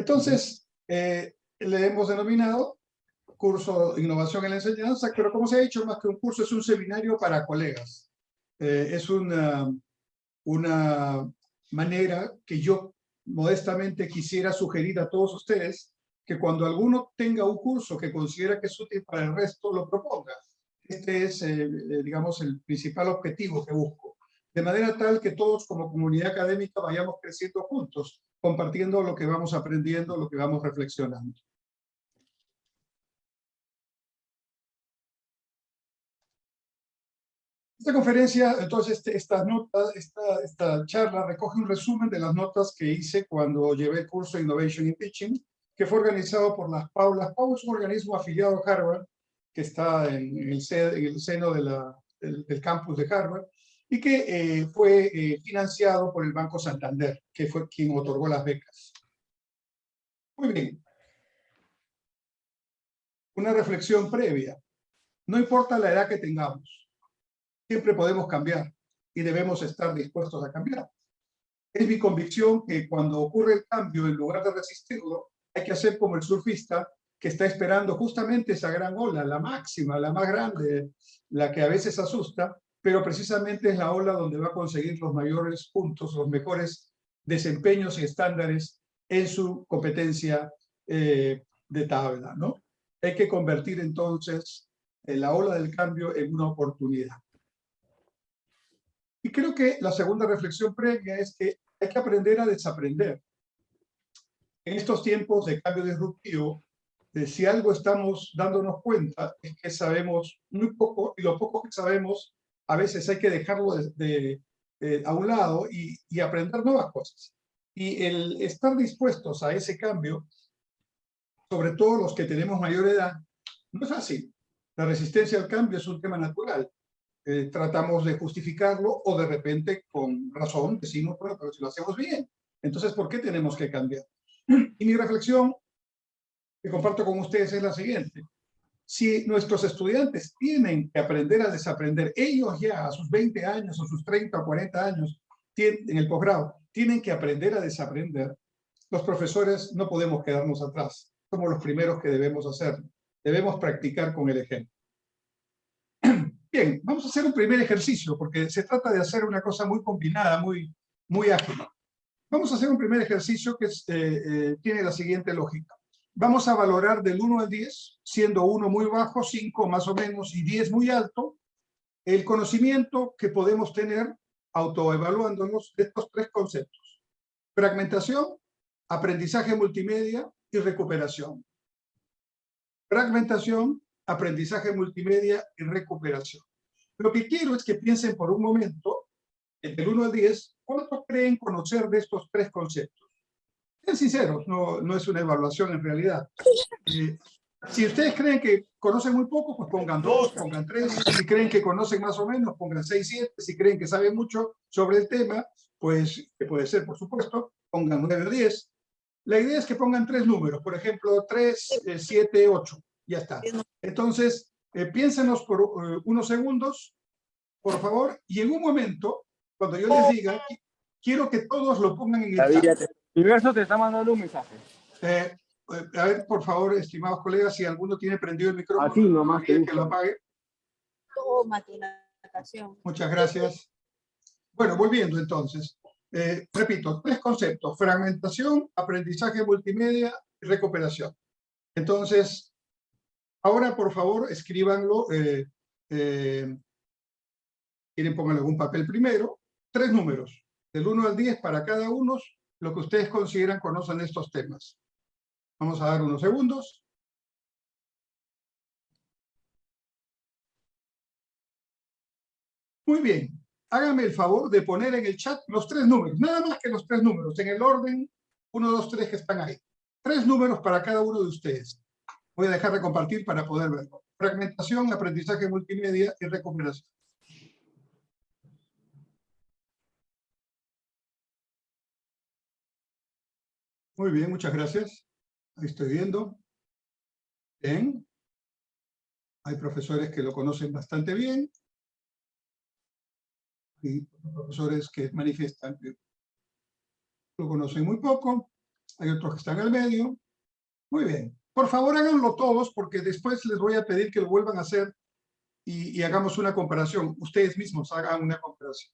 Entonces, le hemos denominado curso de innovación en la enseñanza, pero como se ha dicho, más que un curso, es un seminario para colegas. Es una manera que yo modestamente quisiera sugerir a todos ustedes, que cuando alguno tenga un curso que considera que es útil para el resto, lo proponga. Este es, digamos, el principal objetivo que busco. De manera tal que todos como comunidad académica vayamos creciendo juntos, compartiendo lo que vamos aprendiendo, lo que vamos reflexionando. Esta conferencia, entonces, esta charla recoge un resumen de las notas que hice cuando llevé el curso Innovation in Teaching, que fue organizado por las PAU. Las PAU es un organismo afiliado a Harvard, que está en el seno del campus de Harvard, y que fue financiado por el Banco Santander, que fue quien otorgó las becas. Muy bien. Una reflexión previa. No importa la edad que tengamos, siempre podemos cambiar y debemos estar dispuestos a cambiar. Es mi convicción que cuando ocurre el cambio, en lugar de resistirlo, hay que hacer como el surfista que está esperando justamente esa gran ola, la máxima, la más grande, la que a veces asusta, pero precisamente es la ola donde va a conseguir los mayores puntos, los mejores desempeños y estándares en su competencia de tabla, ¿no? Hay que convertir entonces la ola del cambio en una oportunidad. Y creo que la segunda reflexión previa es que hay que aprender a desaprender. En estos tiempos de cambio disruptivo, si algo estamos dándonos cuenta es que sabemos muy poco, y lo poco que sabemos a veces hay que dejarlo a un lado y aprender nuevas cosas. Y el estar dispuestos a ese cambio, sobre todo los que tenemos mayor edad, no es fácil. La resistencia al cambio es un tema natural. Tratamos de justificarlo o de repente con razón decimos, bueno, pero si lo hacemos bien, entonces ¿por qué tenemos que cambiar? Y mi reflexión que comparto con ustedes es la siguiente. Si nuestros estudiantes tienen que aprender a desaprender, ellos ya a sus 20 años o sus 30 o 40 años en el posgrado, tienen que aprender a desaprender, los profesores no podemos quedarnos atrás. Somos los primeros que debemos hacerlo. Debemos practicar con el ejemplo. Bien, vamos a hacer un primer ejercicio, porque se trata de hacer una cosa muy combinada, muy ágil. Vamos a hacer un primer ejercicio que tiene la siguiente lógica. Vamos a valorar del 1 al 10, siendo 1 muy bajo, 5 más o menos y 10 muy alto, el conocimiento que podemos tener autoevaluándonos de estos tres conceptos. Fragmentación, aprendizaje multimedia y recuperación. Fragmentación, aprendizaje multimedia y recuperación. Lo que quiero es que piensen por un momento, del 1 al 10, ¿cuánto creen conocer de estos tres conceptos? Sean sinceros, no es una evaluación en realidad. Si ustedes creen que conocen muy poco, pues pongan 2, pongan 3. Si creen que conocen más o menos, pongan 6, 7. Si creen que saben mucho sobre el tema, pues, que puede ser, por supuesto, pongan 9 o 10. La idea es que pongan 3 números, por ejemplo, 3, 7, 8. Ya está. Entonces, piénsenos por unos segundos, por favor, y en un momento, cuando yo les diga, quiero que todos lo pongan en el chat. Universo te está mandando un mensaje. A ver, por favor, estimados colegas, si alguno tiene prendido el micrófono, así nomás que lo apague. Toma tu natación. Muchas gracias. Bueno, volviendo entonces. Repito, 3 conceptos: fragmentación, aprendizaje multimedia y recuperación. Entonces, ahora, por favor, escríbanlo. Quieren ponerle algún papel primero. 3 números, del 1 al 10 para cada uno, lo que ustedes consideran conocen estos temas. Vamos a dar unos segundos. Muy bien. Háganme el favor de poner en el chat los 3 números, nada más que los 3 números, en el orden 1, 2, 3 que están ahí. 3 números para cada uno de ustedes. Voy a dejar de compartir para poder verlo. Fragmentación, aprendizaje multimedia y recuperación. Muy bien, muchas gracias. Ahí estoy viendo. Bien. Hay profesores que lo conocen bastante bien. Y profesores que manifiestan que lo conocen muy poco. Hay otros que están al medio. Muy bien. Por favor, háganlo todos, porque después les voy a pedir que lo vuelvan a hacer y hagamos una comparación. Ustedes mismos hagan una comparación.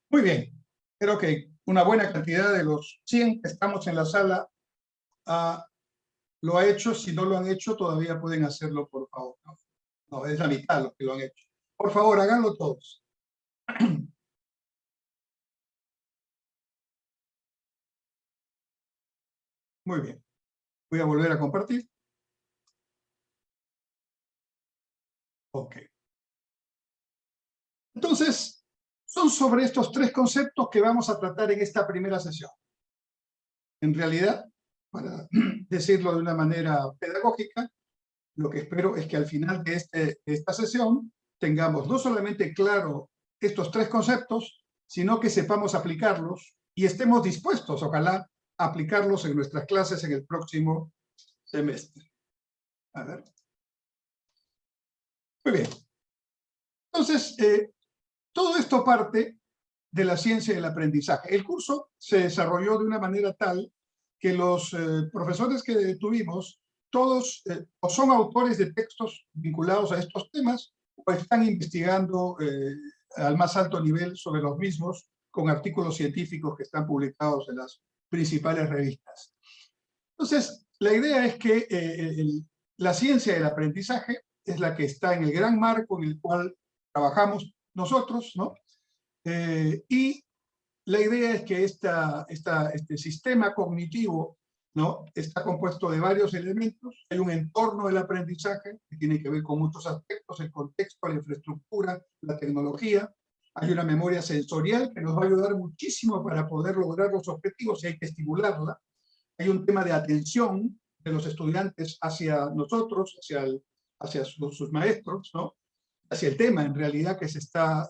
Muy bien. Creo que una buena cantidad de los 100 que estamos en la sala lo ha hecho. Si no lo han hecho, todavía pueden hacerlo, por favor. No, es la mitad los que lo han hecho. Por favor, háganlo todos. Muy bien. Voy a volver a compartir. Ok. Entonces, son sobre estos 3 conceptos que vamos a tratar en esta primera sesión. En realidad, para decirlo de una manera pedagógica, lo que espero es que al final de esta sesión tengamos no solamente claro estos 3 conceptos, sino que sepamos aplicarlos y estemos dispuestos, ojalá, a aplicarlos en nuestras clases en el próximo semestre. A ver. Muy bien. Entonces, todo esto parte de la ciencia del aprendizaje. El curso se desarrolló de una manera tal que los profesores que tuvimos, todos o son autores de textos vinculados a estos temas o están investigando al más alto nivel sobre los mismos con artículos científicos que están publicados en las principales revistas. Entonces, la idea es que la ciencia del aprendizaje es la que está en el gran marco en el cual trabajamos nosotros, ¿no? Y la idea es que este sistema cognitivo, ¿no?, está compuesto de varios elementos. Hay un entorno del aprendizaje que tiene que ver con muchos aspectos: el contexto, la infraestructura, la tecnología. Hay una memoria sensorial que nos va a ayudar muchísimo para poder lograr los objetivos y hay que estimularla. Hay un tema de atención de los estudiantes hacia nosotros, hacia sus maestros, ¿no?, hacia el tema en realidad que se está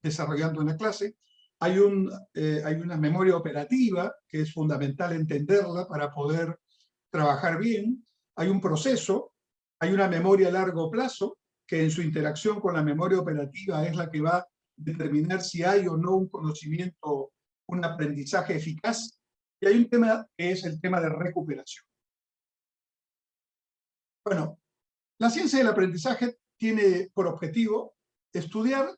desarrollando en la clase. Hay una memoria operativa que es fundamental entenderla para poder trabajar bien. Hay un proceso, hay una memoria a largo plazo que en su interacción con la memoria operativa es la que va a determinar si hay o no un conocimiento, un aprendizaje eficaz. Y hay un tema que es el tema de recuperación. Bueno, la ciencia del aprendizaje tiene por objetivo estudiar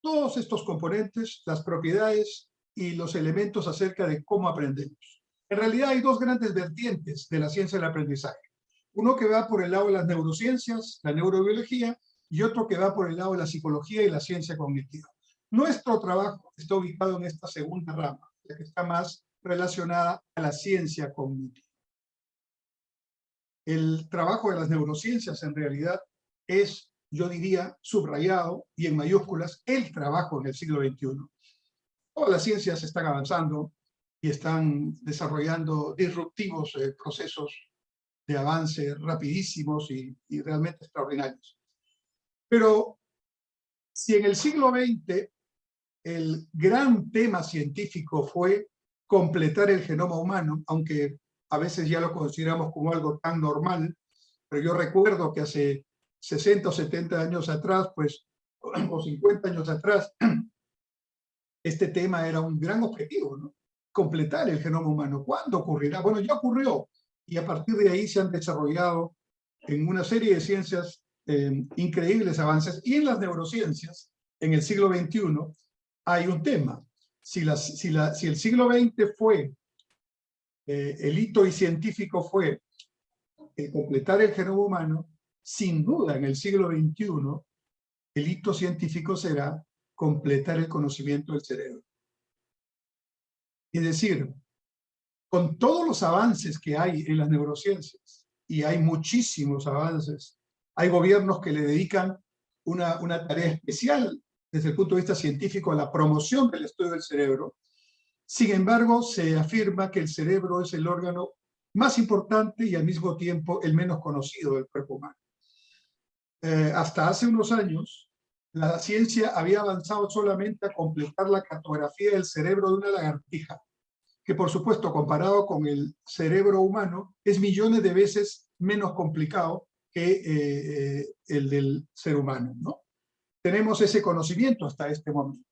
todos estos componentes, las propiedades y los elementos acerca de cómo aprendemos. En realidad hay 2 grandes vertientes de la ciencia del aprendizaje. Uno que va por el lado de las neurociencias, la neurobiología, y otro que va por el lado de la psicología y la ciencia cognitiva. Nuestro trabajo está ubicado en esta segunda rama, la que está más relacionada a la ciencia cognitiva. El trabajo de las neurociencias en realidad es, yo diría, subrayado y en mayúsculas, el trabajo en el siglo XXI. Todas las ciencias están avanzando y están desarrollando disruptivos procesos de avance rapidísimos y realmente extraordinarios. Pero si en el siglo XX el gran tema científico fue completar el genoma humano, aunque a veces ya lo consideramos como algo tan normal, pero yo recuerdo que hace 60 o 70 años atrás, pues, o 50 años atrás, este tema era un gran objetivo, ¿no? Completar el genoma humano. ¿Cuándo ocurrirá? Bueno, ya ocurrió, y a partir de ahí se han desarrollado en una serie de ciencias increíbles avances, y en las neurociencias, en el siglo XXI, hay un tema. Si el siglo XX fue, el hito científico fue completar el genoma humano, sin duda en el siglo XXI el hito científico será completar el conocimiento del cerebro. Es decir, con todos los avances que hay en las neurociencias, y hay muchísimos avances, hay gobiernos que le dedican una tarea especial desde el punto de vista científico a la promoción del estudio del cerebro. Sin embargo, se afirma que el cerebro es el órgano más importante y al mismo tiempo el menos conocido del cuerpo humano. Hasta hace unos años, la ciencia había avanzado solamente a completar la cartografía del cerebro de una lagartija, que por supuesto comparado con el cerebro humano es millones de veces menos complicado que el del ser humano, ¿no? Tenemos ese conocimiento hasta este momento.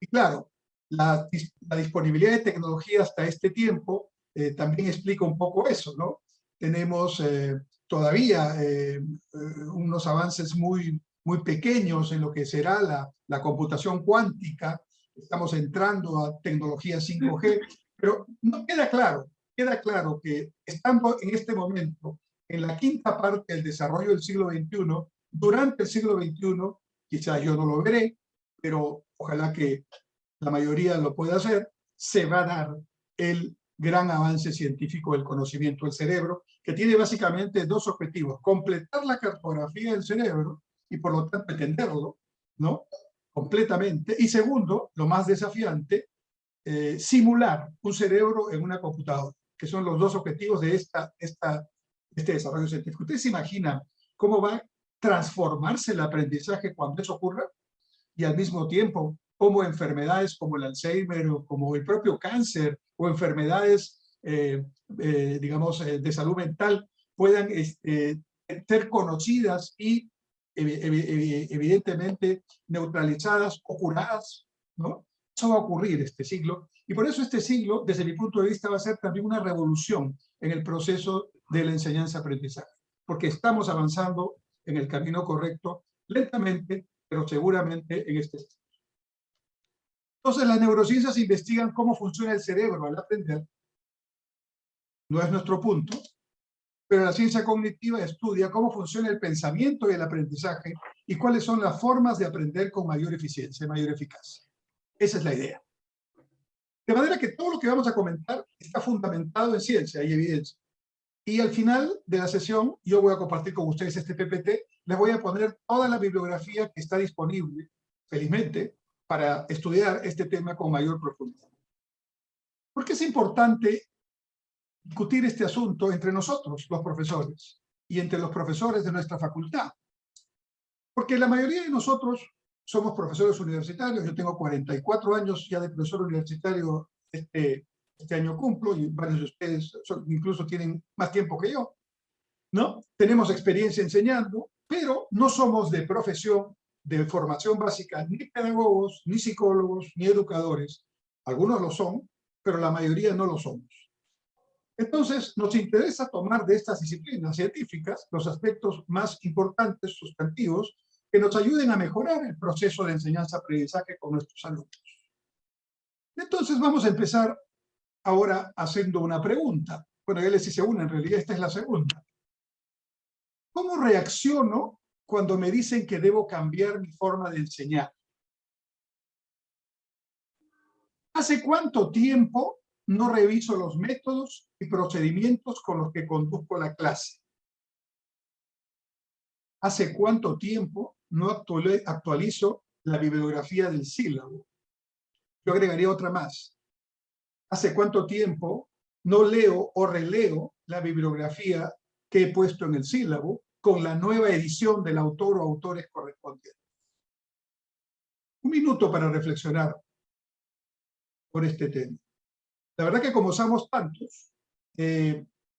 Y claro, la disponibilidad de tecnología hasta este tiempo también explica un poco eso, ¿no? Tenemos todavía unos avances muy pequeños en lo que será la computación cuántica. Estamos entrando a tecnología 5G, pero no queda claro que estamos en este momento en la quinta parte del desarrollo del siglo XXI. Durante el siglo XXI, quizás yo no lo veré, pero ojalá que la mayoría lo pueda hacer, se va a dar el gran avance científico del conocimiento del cerebro, que tiene básicamente dos objetivos: completar la cartografía del cerebro y por lo tanto entenderlo, ¿no? Completamente. Y segundo, lo más desafiante, simular un cerebro en una computadora, que son los dos objetivos de este desarrollo científico. ¿Ustedes se imaginan cómo va a transformarse el aprendizaje cuando eso ocurra? Y al mismo tiempo, como enfermedades como el Alzheimer o como el propio cáncer o enfermedades, digamos, de salud mental puedan ser conocidas y evidentemente neutralizadas o curadas, ¿no? Eso va a ocurrir este siglo, y por eso este siglo, desde mi punto de vista, va a ser también una revolución en el proceso de la enseñanza-aprendizaje, porque estamos avanzando en el camino correcto, lentamente, pero seguramente en este. Entonces, las neurociencias investigan cómo funciona el cerebro al aprender. No es nuestro punto, pero la ciencia cognitiva estudia cómo funciona el pensamiento y el aprendizaje y cuáles son las formas de aprender con mayor eficiencia, mayor eficacia. Esa es la idea. De manera que todo lo que vamos a comentar está fundamentado en ciencia y evidencia. Y al final de la sesión, yo voy a compartir con ustedes este PPT, les voy a poner toda la bibliografía que está disponible, felizmente, para estudiar este tema con mayor profundidad. ¿Por qué es importante discutir este asunto entre nosotros, los profesores, y entre los profesores de nuestra facultad? Porque la mayoría de nosotros somos profesores universitarios. Yo tengo 44 años ya de profesor universitario, este año cumplo, y varios de ustedes incluso tienen más tiempo que yo, ¿no? Tenemos experiencia enseñando, pero no somos de profesión, de formación básica, ni pedagogos, ni psicólogos, ni educadores. Algunos lo son, pero la mayoría no lo somos. Entonces, nos interesa tomar de estas disciplinas científicas los aspectos más importantes, sustantivos, que nos ayuden a mejorar el proceso de enseñanza-aprendizaje con nuestros alumnos. Entonces, vamos a empezar ahora haciendo una pregunta. Bueno, ya les hice una, en realidad esta es la segunda. ¿Cómo reacciono cuando me dicen que debo cambiar mi forma de enseñar? ¿Hace cuánto tiempo no reviso los métodos y procedimientos con los que conduzco la clase? ¿Hace cuánto tiempo no actualizo la bibliografía del sílabo? Yo agregaría otra más. ¿Hace cuánto tiempo no leo o releo la bibliografía que he puesto en el sílabo con la nueva edición del autor o autores correspondientes? Un minuto para reflexionar por este tema. La verdad que como somos tantos,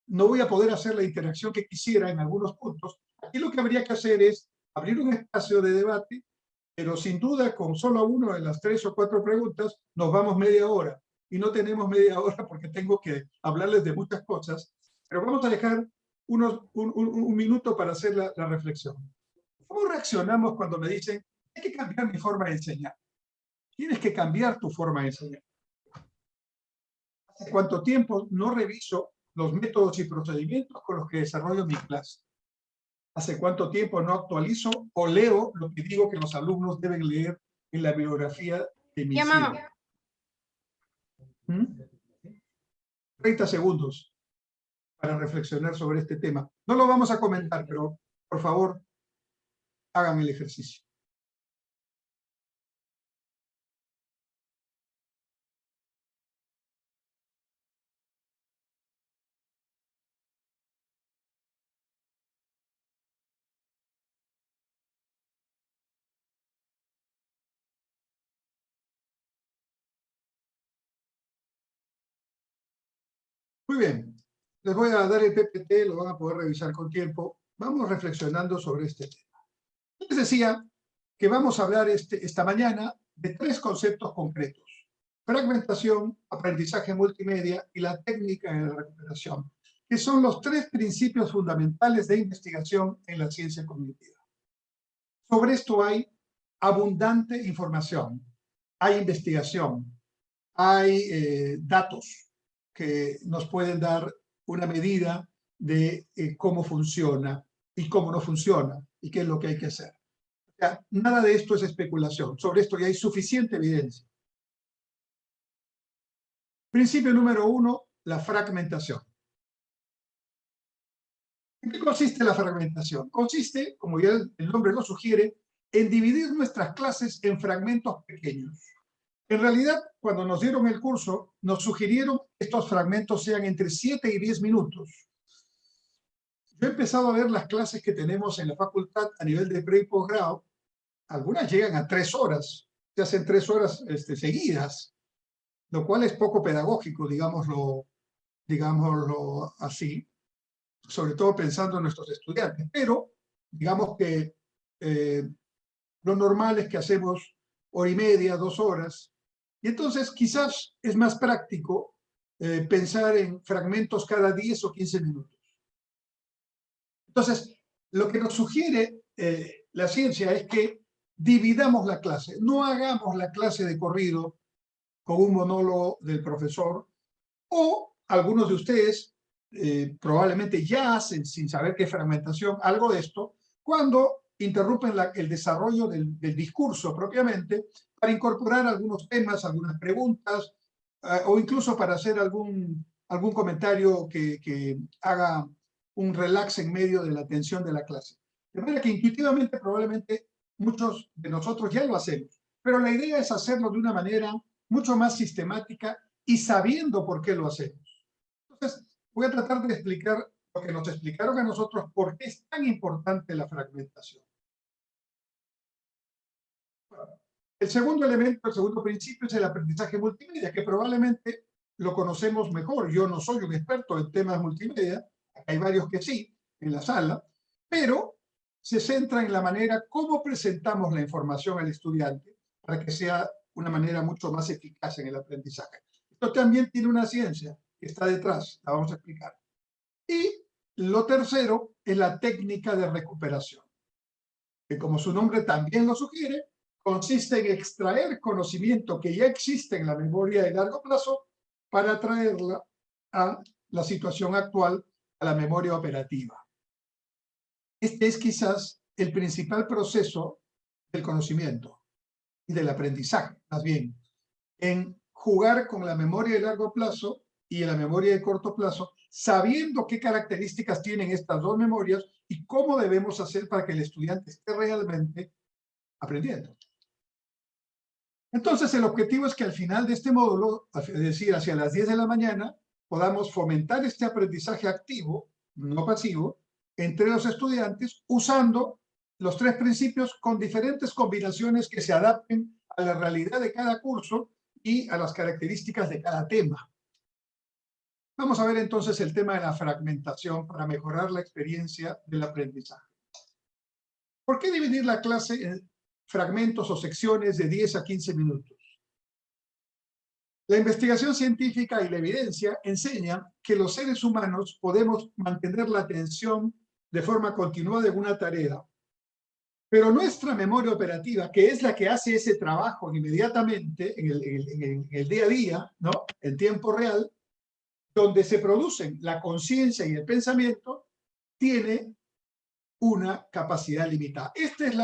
no voy a poder hacer la interacción que quisiera en algunos puntos. Aquí lo que habría que hacer es abrir un espacio de debate, pero sin duda con solo una de las 3 o 4 preguntas nos vamos media hora. Y no tenemos media hora porque tengo que hablarles de muchas cosas, pero vamos a dejar un minuto para hacer la reflexión. ¿Cómo reaccionamos cuando me dicen, hay que cambiar mi forma de enseñar? Tienes que cambiar tu forma de enseñar. ¿Hace cuánto tiempo no reviso los métodos y procedimientos con los que desarrollo mi clase? ¿Hace cuánto tiempo no actualizo o leo lo que digo que los alumnos deben leer en la bibliografía de mi sílabo? 30 segundos para reflexionar sobre este tema. No lo vamos a comentar, pero por favor, hagan el ejercicio. Muy bien. Les voy a dar el PPT, lo van a poder revisar con tiempo. Vamos reflexionando sobre este tema. Les decía que vamos a hablar esta mañana de 3 conceptos concretos: fragmentación, aprendizaje multimedia y la técnica de recuperación, que son los 3 principios fundamentales de investigación en la ciencia cognitiva. Sobre esto hay abundante información, hay investigación, hay datos que nos pueden dar una medida de cómo funciona y cómo no funciona y qué es lo que hay que hacer. O sea, nada de esto es especulación, sobre esto ya hay suficiente evidencia. Principio número 1, la fragmentación. ¿En qué consiste la fragmentación? Consiste, como ya el nombre lo sugiere, en dividir nuestras clases en fragmentos pequeños. En realidad, cuando nos dieron el curso, nos sugirieron que estos fragmentos sean entre 7 y 10 minutos. Yo he empezado a ver las clases que tenemos en la facultad a nivel de pre y posgrado. Algunas llegan a 3 horas, se hacen 3 horas seguidas, lo cual es poco pedagógico, digámoslo así, sobre todo pensando en nuestros estudiantes. Pero, digamos que lo normal es que hacemos 1h30, 2 horas, y entonces quizás es más práctico pensar en fragmentos cada 10 o 15 minutos. Entonces, lo que nos sugiere la ciencia es que dividamos la clase, no hagamos la clase de corrido con un monólogo del profesor, o algunos de ustedes probablemente ya hacen, sin saber qué es fragmentación, algo de esto, cuando interrumpen el desarrollo del discurso propiamente para incorporar algunos temas, algunas preguntas, o incluso para hacer algún comentario que haga un relax en medio de la tensión de la clase. De manera que intuitivamente probablemente muchos de nosotros ya lo hacemos, pero la idea es hacerlo de una manera mucho más sistemática y sabiendo por qué lo hacemos. Entonces, voy a tratar de explicar lo que nos explicaron a nosotros por qué es tan importante la fragmentación. Bueno, el segundo elemento, el segundo principio es el aprendizaje multimedia, que probablemente lo conocemos mejor. Yo no soy un experto en temas multimedia, hay varios que sí en la sala, pero se centra en la manera como presentamos la información al estudiante para que sea una manera mucho más eficaz en el aprendizaje. Esto también tiene una ciencia que está detrás, la vamos a explicar. Y lo tercero es la técnica de recuperación, que como su nombre también lo sugiere, consiste en extraer conocimiento que ya existe en la memoria de largo plazo para traerla a la situación actual, a la memoria operativa. Este es quizás el principal proceso del conocimiento y del aprendizaje, más bien, en jugar con la memoria de largo plazo y la memoria de corto plazo, sabiendo qué características tienen estas dos memorias y cómo debemos hacer para que el estudiante esté realmente aprendiendo. Entonces, el objetivo es que al final de este módulo, es decir, hacia las 10 de la mañana, podamos fomentar este aprendizaje activo, no pasivo, entre los estudiantes, usando los 3 principios con diferentes combinaciones que se adapten a la realidad de cada curso y a las características de cada tema. Vamos a ver entonces el tema de la fragmentación para mejorar la experiencia del aprendizaje. ¿Por qué dividir la clase en fragmentos o secciones de 10 a 15 minutos? La investigación científica y la evidencia enseñan que los seres humanos podemos mantener la atención de forma continuada en una tarea, pero nuestra memoria operativa, que es la que hace ese trabajo inmediatamente en el día a día, ¿no?, en tiempo real, donde se producen la conciencia y el pensamiento, tiene una capacidad limitada. Este es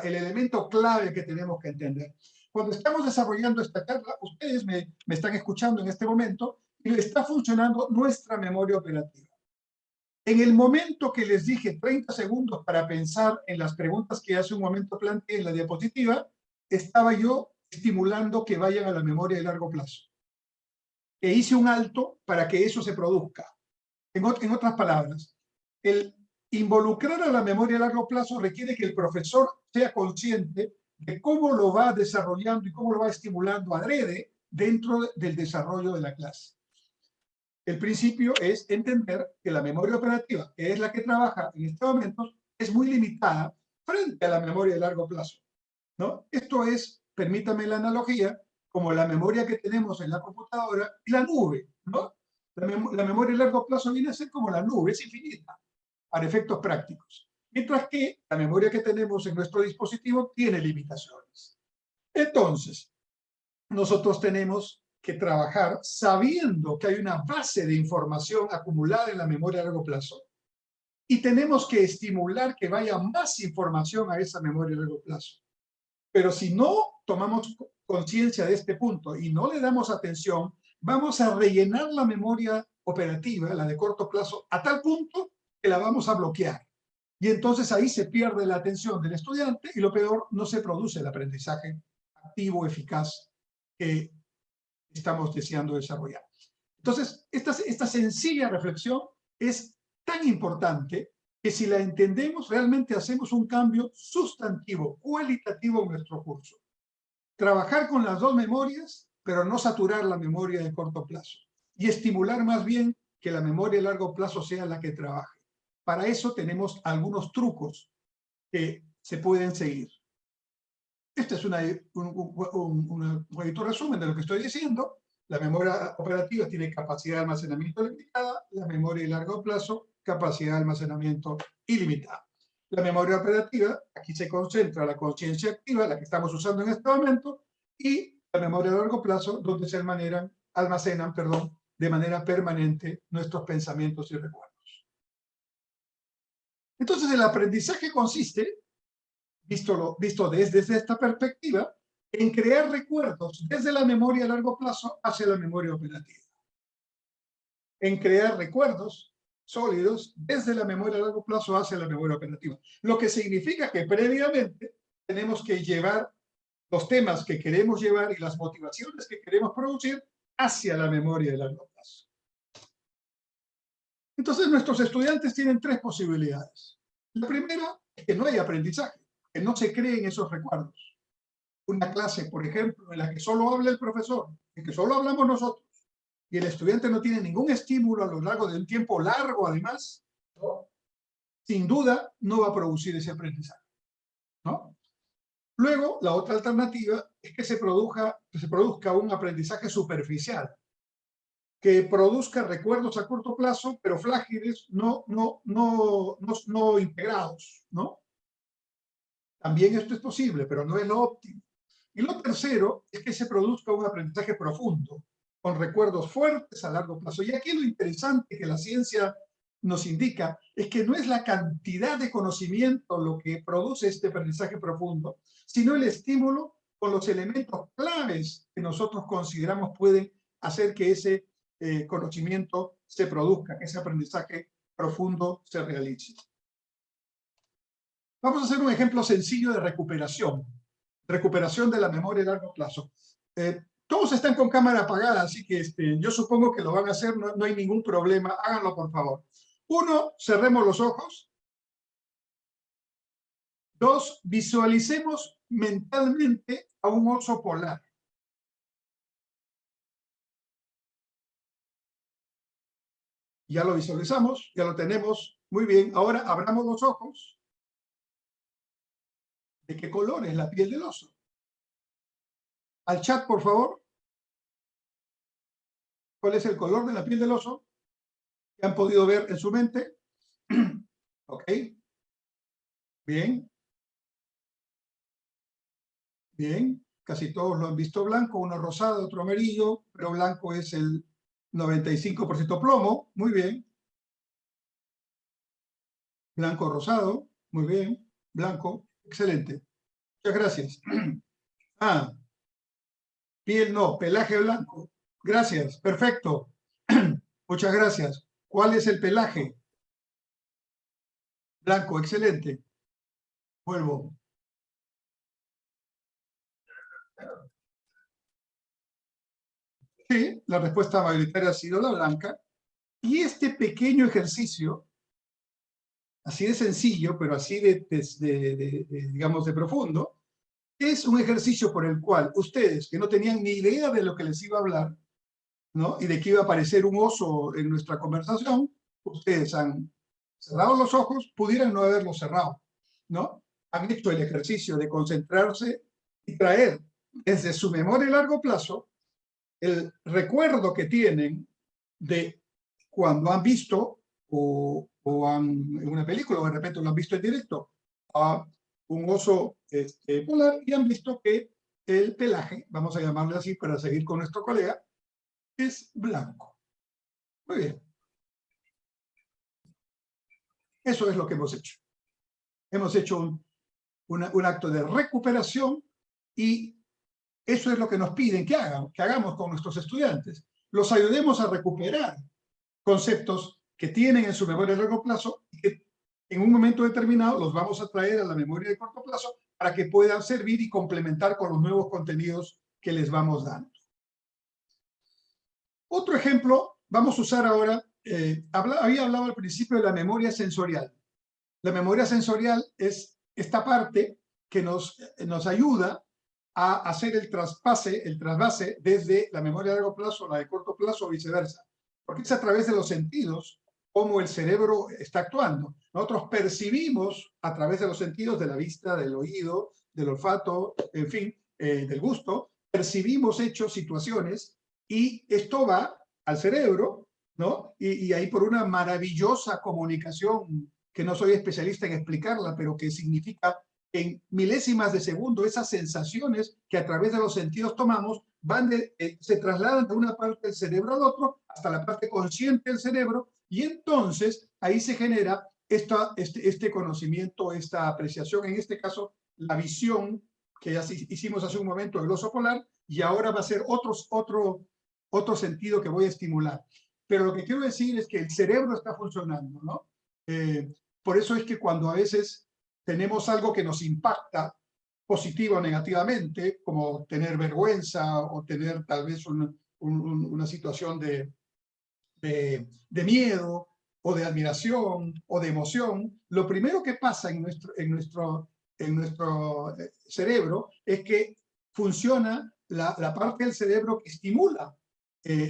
el elemento clave que tenemos que entender. Cuando estamos desarrollando esta charla, ustedes me están escuchando en este momento y está funcionando nuestra memoria operativa. En el momento que les dije 30 segundos para pensar en las preguntas que hace un momento planteé en la diapositiva, estaba yo estimulando que vayan a la memoria de largo plazo. E hice un alto para que eso se produzca. En otras palabras, el involucrar a la memoria a largo plazo requiere que el profesor sea consciente de cómo lo va desarrollando y cómo lo va estimulando adrede dentro del desarrollo de la clase. El principio es entender que la memoria operativa, que es la que trabaja en estos momentos, es muy limitada frente a la memoria de largo plazo, ¿no? Esto es, permítame la analogía, como la memoria que tenemos en la computadora y la nube, ¿no? La memoria de largo plazo viene a ser como la nube, es infinita, para efectos prácticos. Mientras que la memoria que tenemos en nuestro dispositivo tiene limitaciones. Entonces, nosotros tenemos que trabajar sabiendo que hay una base de información acumulada en la memoria a largo plazo y tenemos que estimular que vaya más información a esa memoria a largo plazo. Pero si no tomamos conciencia de este punto y no le damos atención, vamos a rellenar la memoria operativa, la de corto plazo, a tal punto que la vamos a bloquear. Y entonces ahí se pierde la atención del estudiante y lo peor, no se produce el aprendizaje activo, eficaz que estamos deseando desarrollar. Entonces, esta sencilla reflexión es tan importante que si la entendemos, realmente hacemos un cambio sustantivo, cualitativo en nuestro curso. Trabajar con las dos memorias, pero no saturar la memoria de corto plazo. Y estimular más bien que la memoria de largo plazo sea la que trabaje. Para eso tenemos algunos trucos que se pueden seguir. Este es un bonito resumen de lo que estoy diciendo. La memoria operativa tiene capacidad de almacenamiento limitada, la memoria de largo plazo, capacidad de almacenamiento ilimitada. La memoria operativa, aquí se concentra la conciencia activa, la que estamos usando en este momento, y la memoria de largo plazo, donde se almacenan de manera permanente nuestros pensamientos y recuerdos. Entonces, el aprendizaje consiste, visto desde esta perspectiva, en crear recuerdos desde la memoria a largo plazo hacia la memoria operativa. En crear recuerdos sólidos desde la memoria a largo plazo hacia la memoria operativa. Lo que significa que previamente tenemos que llevar los temas que queremos llevar y las motivaciones que queremos producir hacia la memoria de largo plazo. Entonces, nuestros estudiantes tienen tres posibilidades. La primera es que no hay aprendizaje, que no se creen esos recuerdos. Una clase, por ejemplo, en la que solo habla el profesor, en que solo hablamos nosotros, y el estudiante no tiene ningún estímulo a lo largo de un tiempo largo, además, ¿no? Sin duda no va a producir ese aprendizaje, ¿no? Luego, la otra alternativa es que se produzca un aprendizaje superficial, que produzca recuerdos a corto plazo, pero frágiles, no integrados, ¿no? También esto es posible, pero no es lo óptimo. Y lo tercero es que se produzca un aprendizaje profundo, con recuerdos fuertes a largo plazo. Y aquí lo interesante que la ciencia nos indica es que no es la cantidad de conocimiento lo que produce este aprendizaje profundo, sino el estímulo con los elementos claves que nosotros consideramos pueden hacer que ese conocimiento se produzca, que ese aprendizaje profundo se realice. Vamos a hacer un ejemplo sencillo de recuperación de la memoria a largo plazo. Todos están con cámara apagada, así que yo supongo que lo van a hacer, no hay ningún problema, háganlo por favor. 1, cerremos los ojos. 2, visualicemos mentalmente a un oso polar. Ya lo visualizamos, ya lo tenemos, muy bien. Ahora abramos los ojos. ¿De qué color es la piel del oso? Al chat, por favor. ¿Cuál es el color de la piel del oso? ¿Que han podido ver en su mente? Ok. Bien. Bien. Casi todos lo han visto blanco, uno rosado, otro amarillo, pero blanco es el 95% plomo. Muy bien. Blanco rosado. Muy bien. Blanco. Excelente. Muchas gracias. Piel no, pelaje blanco. Gracias. Perfecto. Muchas gracias. ¿Cuál es el pelaje? Blanco. Excelente. Vuelvo. Sí, la respuesta mayoritaria ha sido la blanca. Y este pequeño ejercicio, así de sencillo, pero así digamos, de profundo, es un ejercicio por el cual ustedes, que no tenían ni idea de lo que les iba a hablar, ¿no? Y de que iba a aparecer un oso en nuestra conversación, ustedes han cerrado los ojos, pudieran no haberlos cerrado, ¿no? Han hecho el ejercicio de concentrarse y traer desde su memoria a largo plazo el recuerdo que tienen de cuando han visto en una película o de repente lo han visto en directo a un oso polar y han visto que el pelaje, vamos a llamarle así para seguir con nuestro colega, es blanco. Muy bien. Eso es lo que hemos hecho. Hemos hecho un acto de recuperación y eso es lo que nos piden que hagamos con nuestros estudiantes. Los ayudemos a recuperar conceptos que tienen en su memoria de largo plazo y que en un momento determinado los vamos a traer a la memoria de corto plazo para que puedan servir y complementar con los nuevos contenidos que les vamos dando. Otro ejemplo, vamos a usar ahora, había hablado al principio de la memoria sensorial. La memoria sensorial es esta parte que nos ayuda a hacer el trasvase desde la memoria de largo plazo a la de corto plazo o viceversa. Porque es a través de los sentidos cómo el cerebro está actuando. Nosotros percibimos a través de los sentidos, de la vista, del oído, del olfato, en fin, del gusto, percibimos hechos, situaciones, y esto va al cerebro, ¿no? Y ahí por una maravillosa comunicación, que no soy especialista en explicarla, pero que significa en milésimas de segundo, esas sensaciones que a través de los sentidos tomamos se trasladan de una parte del cerebro al otro hasta la parte consciente del cerebro y entonces ahí se genera este conocimiento, esta apreciación, en este caso la visión que ya hicimos hace un momento del oso polar y ahora va a ser otro sentido que voy a estimular. Pero lo que quiero decir es que el cerebro está funcionando, ¿no? Por eso es que cuando a veces tenemos algo que nos impacta positiva o negativamente, como tener vergüenza o tener tal vez una situación de miedo o de admiración o de emoción, lo primero que pasa en nuestro cerebro es que funciona la parte del cerebro que estimula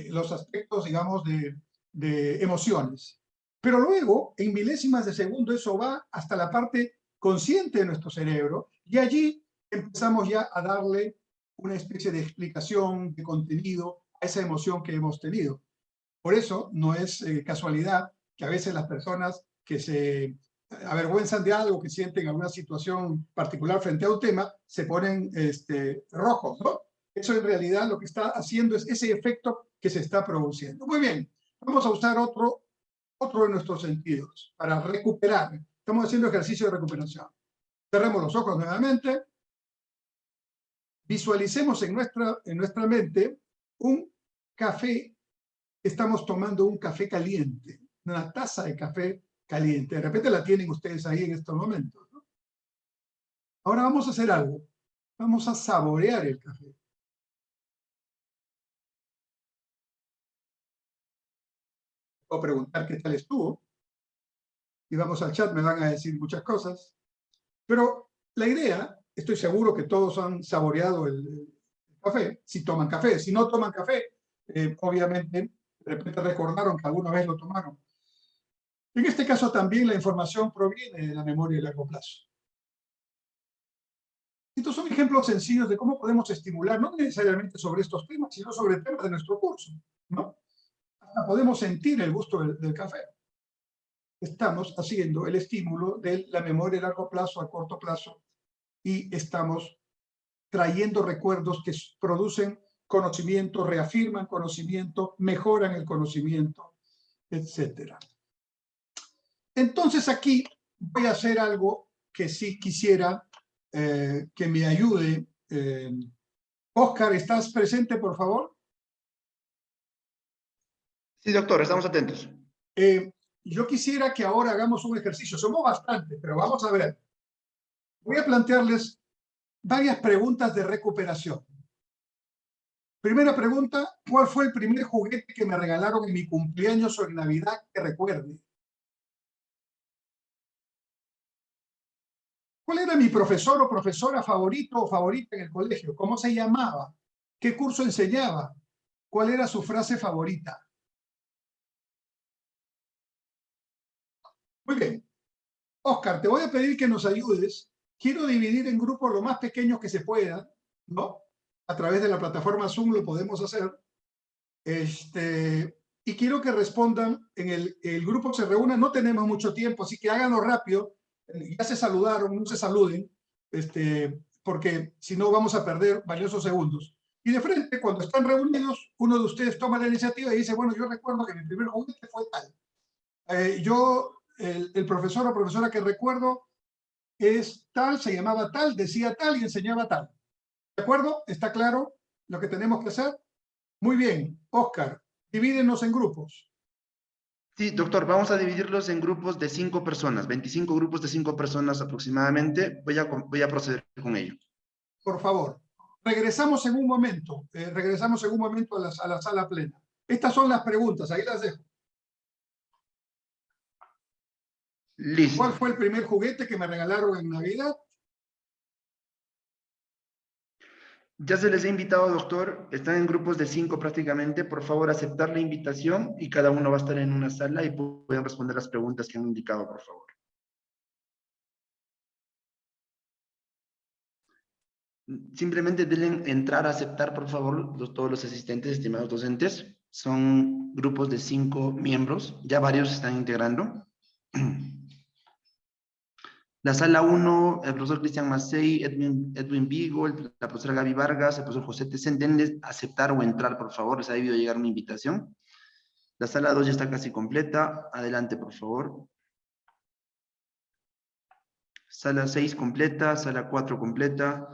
los aspectos, digamos, de emociones. Pero luego, en milésimas de segundo, eso va hasta la parte consciente de nuestro cerebro y allí empezamos ya a darle una especie de explicación, de contenido a esa emoción que hemos tenido. Por eso no es casualidad que a veces las personas que se avergüenzan de algo, que sienten alguna situación particular frente a un tema, se ponen rojos, ¿no? Eso en realidad lo que está haciendo es ese efecto que se está produciendo. Muy bien, vamos a usar otro de nuestros sentidos para recuperar. Estamos haciendo ejercicio de recuperación. Cerremos los ojos nuevamente. Visualicemos en nuestra mente un café. Estamos tomando un café caliente, una taza de café caliente. De repente la tienen ustedes ahí en estos momentos, ¿no? Ahora vamos a hacer algo. Vamos a saborear el café. O preguntar qué tal estuvo. Y vamos al chat, me van a decir muchas cosas. Pero la idea, estoy seguro que todos han saboreado el café, si toman café. Si no toman café, obviamente, de repente recordaron que alguna vez lo tomaron. En este caso también la información proviene de la memoria a largo plazo. Estos son ejemplos sencillos de cómo podemos estimular, no necesariamente sobre estos temas, sino sobre temas de nuestro curso, ¿no? Hasta podemos sentir el gusto del café. Estamos haciendo el estímulo de la memoria a largo plazo a corto plazo y estamos trayendo recuerdos que producen conocimiento, reafirman conocimiento, mejoran el conocimiento, etc. Entonces aquí voy a hacer algo que sí quisiera que me ayude. Oscar, ¿estás presente, por favor? Sí, doctor, estamos atentos. Yo quisiera que ahora hagamos un ejercicio. Somos bastantes, pero vamos a ver. Voy a plantearles varias preguntas de recuperación. Primera pregunta, ¿cuál fue el primer juguete que me regalaron en mi cumpleaños o en Navidad que recuerde? ¿Cuál era mi profesor o profesora favorito o favorita en el colegio? ¿Cómo se llamaba? ¿Qué curso enseñaba? cuál era su frase favorita. Muy bien. Oscar, te voy a pedir que nos ayudes. Quiero dividir en grupos lo más pequeños que se puedan, ¿no? A través de la plataforma Zoom lo podemos hacer. Y quiero que respondan, el grupo se reúna, no tenemos mucho tiempo, así que háganlo rápido. Ya se saludaron, no se saluden, porque si no vamos a perder valiosos segundos. Y de frente, cuando están reunidos, uno de ustedes toma la iniciativa y dice, bueno, yo recuerdo que mi primer juguete fue tal. El profesor o profesora que recuerdo es tal, se llamaba tal, decía tal y enseñaba tal. ¿De acuerdo? ¿Está claro lo que tenemos que hacer? Muy bien. Oscar, divídenos en grupos. Sí, doctor, vamos a dividirlos en grupos de 5 personas, 25 grupos de 5 personas aproximadamente. Voy a proceder con ello. Por favor. Regresamos en un momento. Regresamos en un momento a la sala plena. Estas son las preguntas, ahí las dejo. Listo. ¿Cuál fue el primer juguete que me regalaron en Navidad? Ya se les ha invitado, doctor. Están en grupos de 5 prácticamente. Por favor, aceptar la invitación y cada uno va a estar en una sala y pueden responder las preguntas que han indicado, por favor. Simplemente denle entrar a aceptar, por favor, todos los asistentes, estimados docentes. Son grupos de 5 miembros. Ya varios se están integrando. La sala 1, el profesor Cristian Macei, Edwin Vigo, la profesora Gaby Vargas, el profesor José Tecen, denle aceptar o entrar, por favor. Les ha debido llegar una invitación. La sala 2 ya está casi completa. Adelante, por favor. Sala 6 completa, sala 4 completa,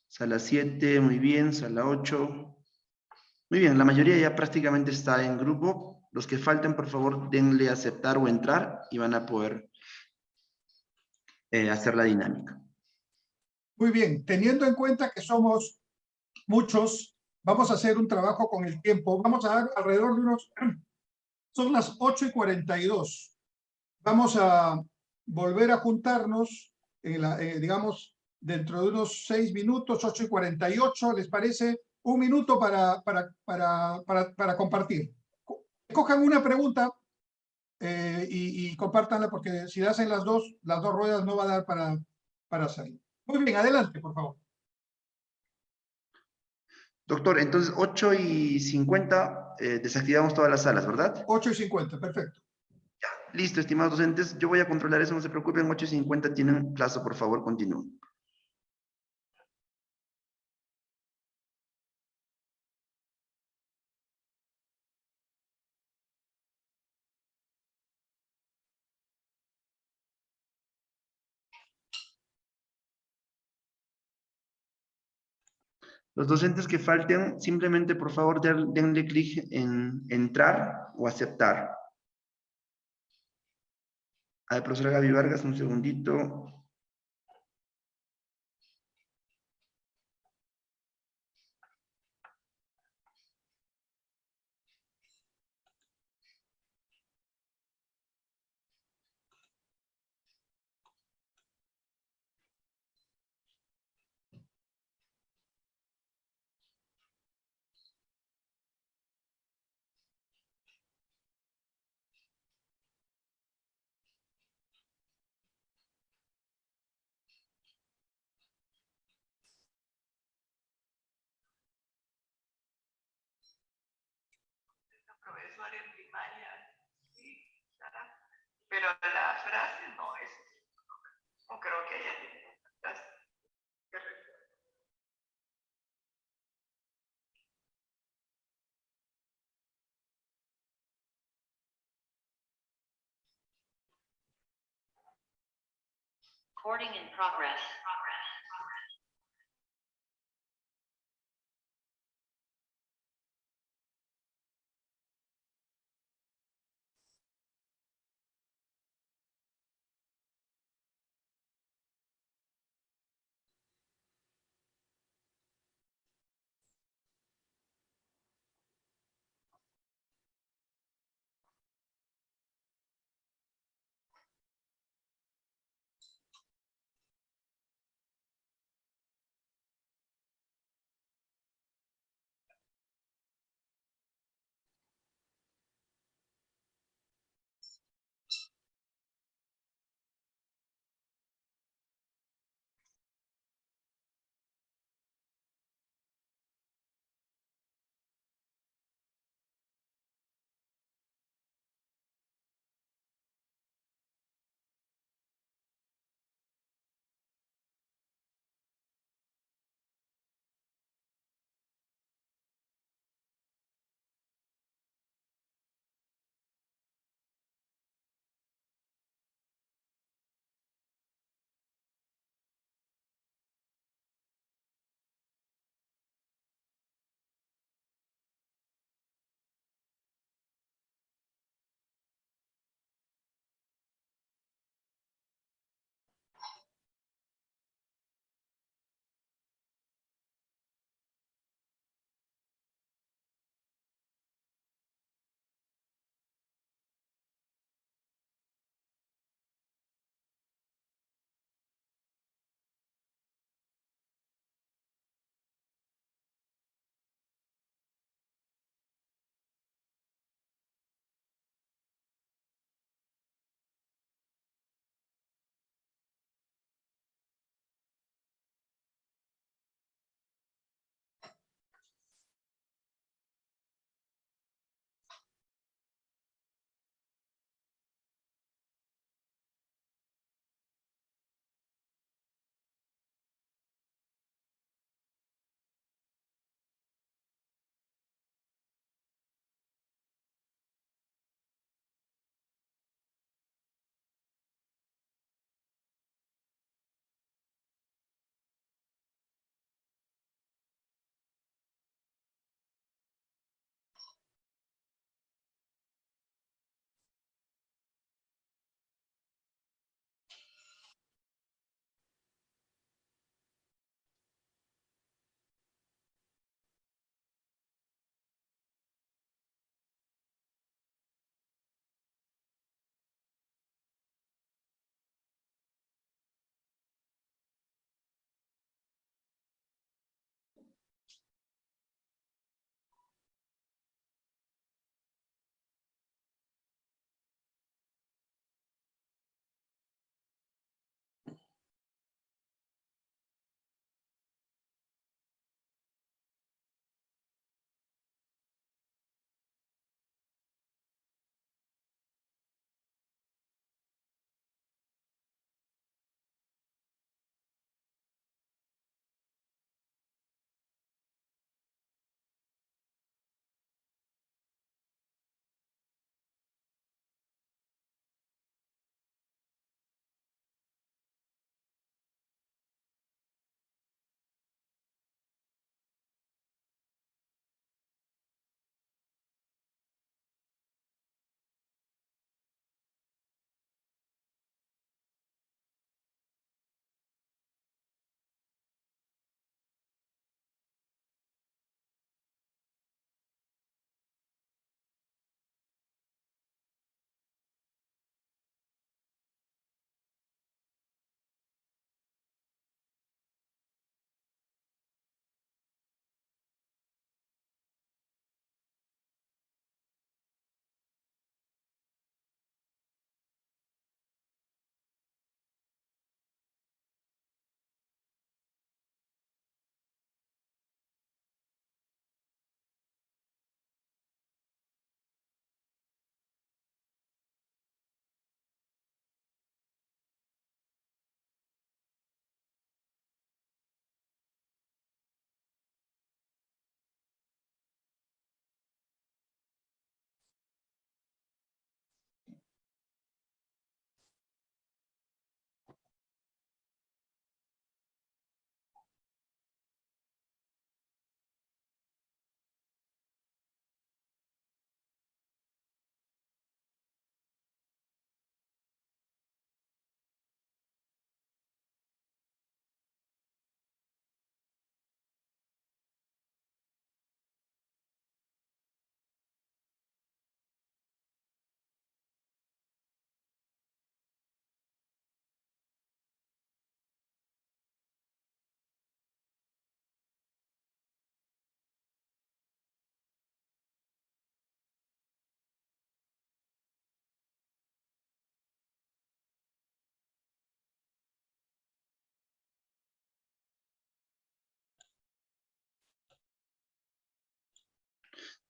sala 7, muy bien, sala 8. Muy bien, la mayoría ya prácticamente está en grupo. Los que falten, por favor, denle aceptar o entrar y van a poder hacer la dinámica. Muy bien. Teniendo en cuenta que somos muchos, vamos a hacer un trabajo con el tiempo. Vamos a dar alrededor de unos... Son las 8:42. Vamos a volver a juntarnos, digamos, dentro de unos 6 minutos, 8:48, ¿les parece? Un minuto para compartir. Cojan una pregunta y compártanla, porque si hacen las dos ruedas no va a dar para hacerlo. Muy bien, adelante, por favor. Doctor, entonces 8:50 desactivamos todas las salas, ¿verdad? 8:50, perfecto. Listo, estimados docentes. Yo voy a controlar eso, no se preocupen. 8:50 tienen plazo, por favor, continúen. Los docentes que falten, simplemente, por favor, denle clic en entrar o aceptar. A ver, profesora Gaby Vargas, un segundito. Profesor en primaria, sí, pero la frase no es, no creo que haya tenido una frase. Recording in progress.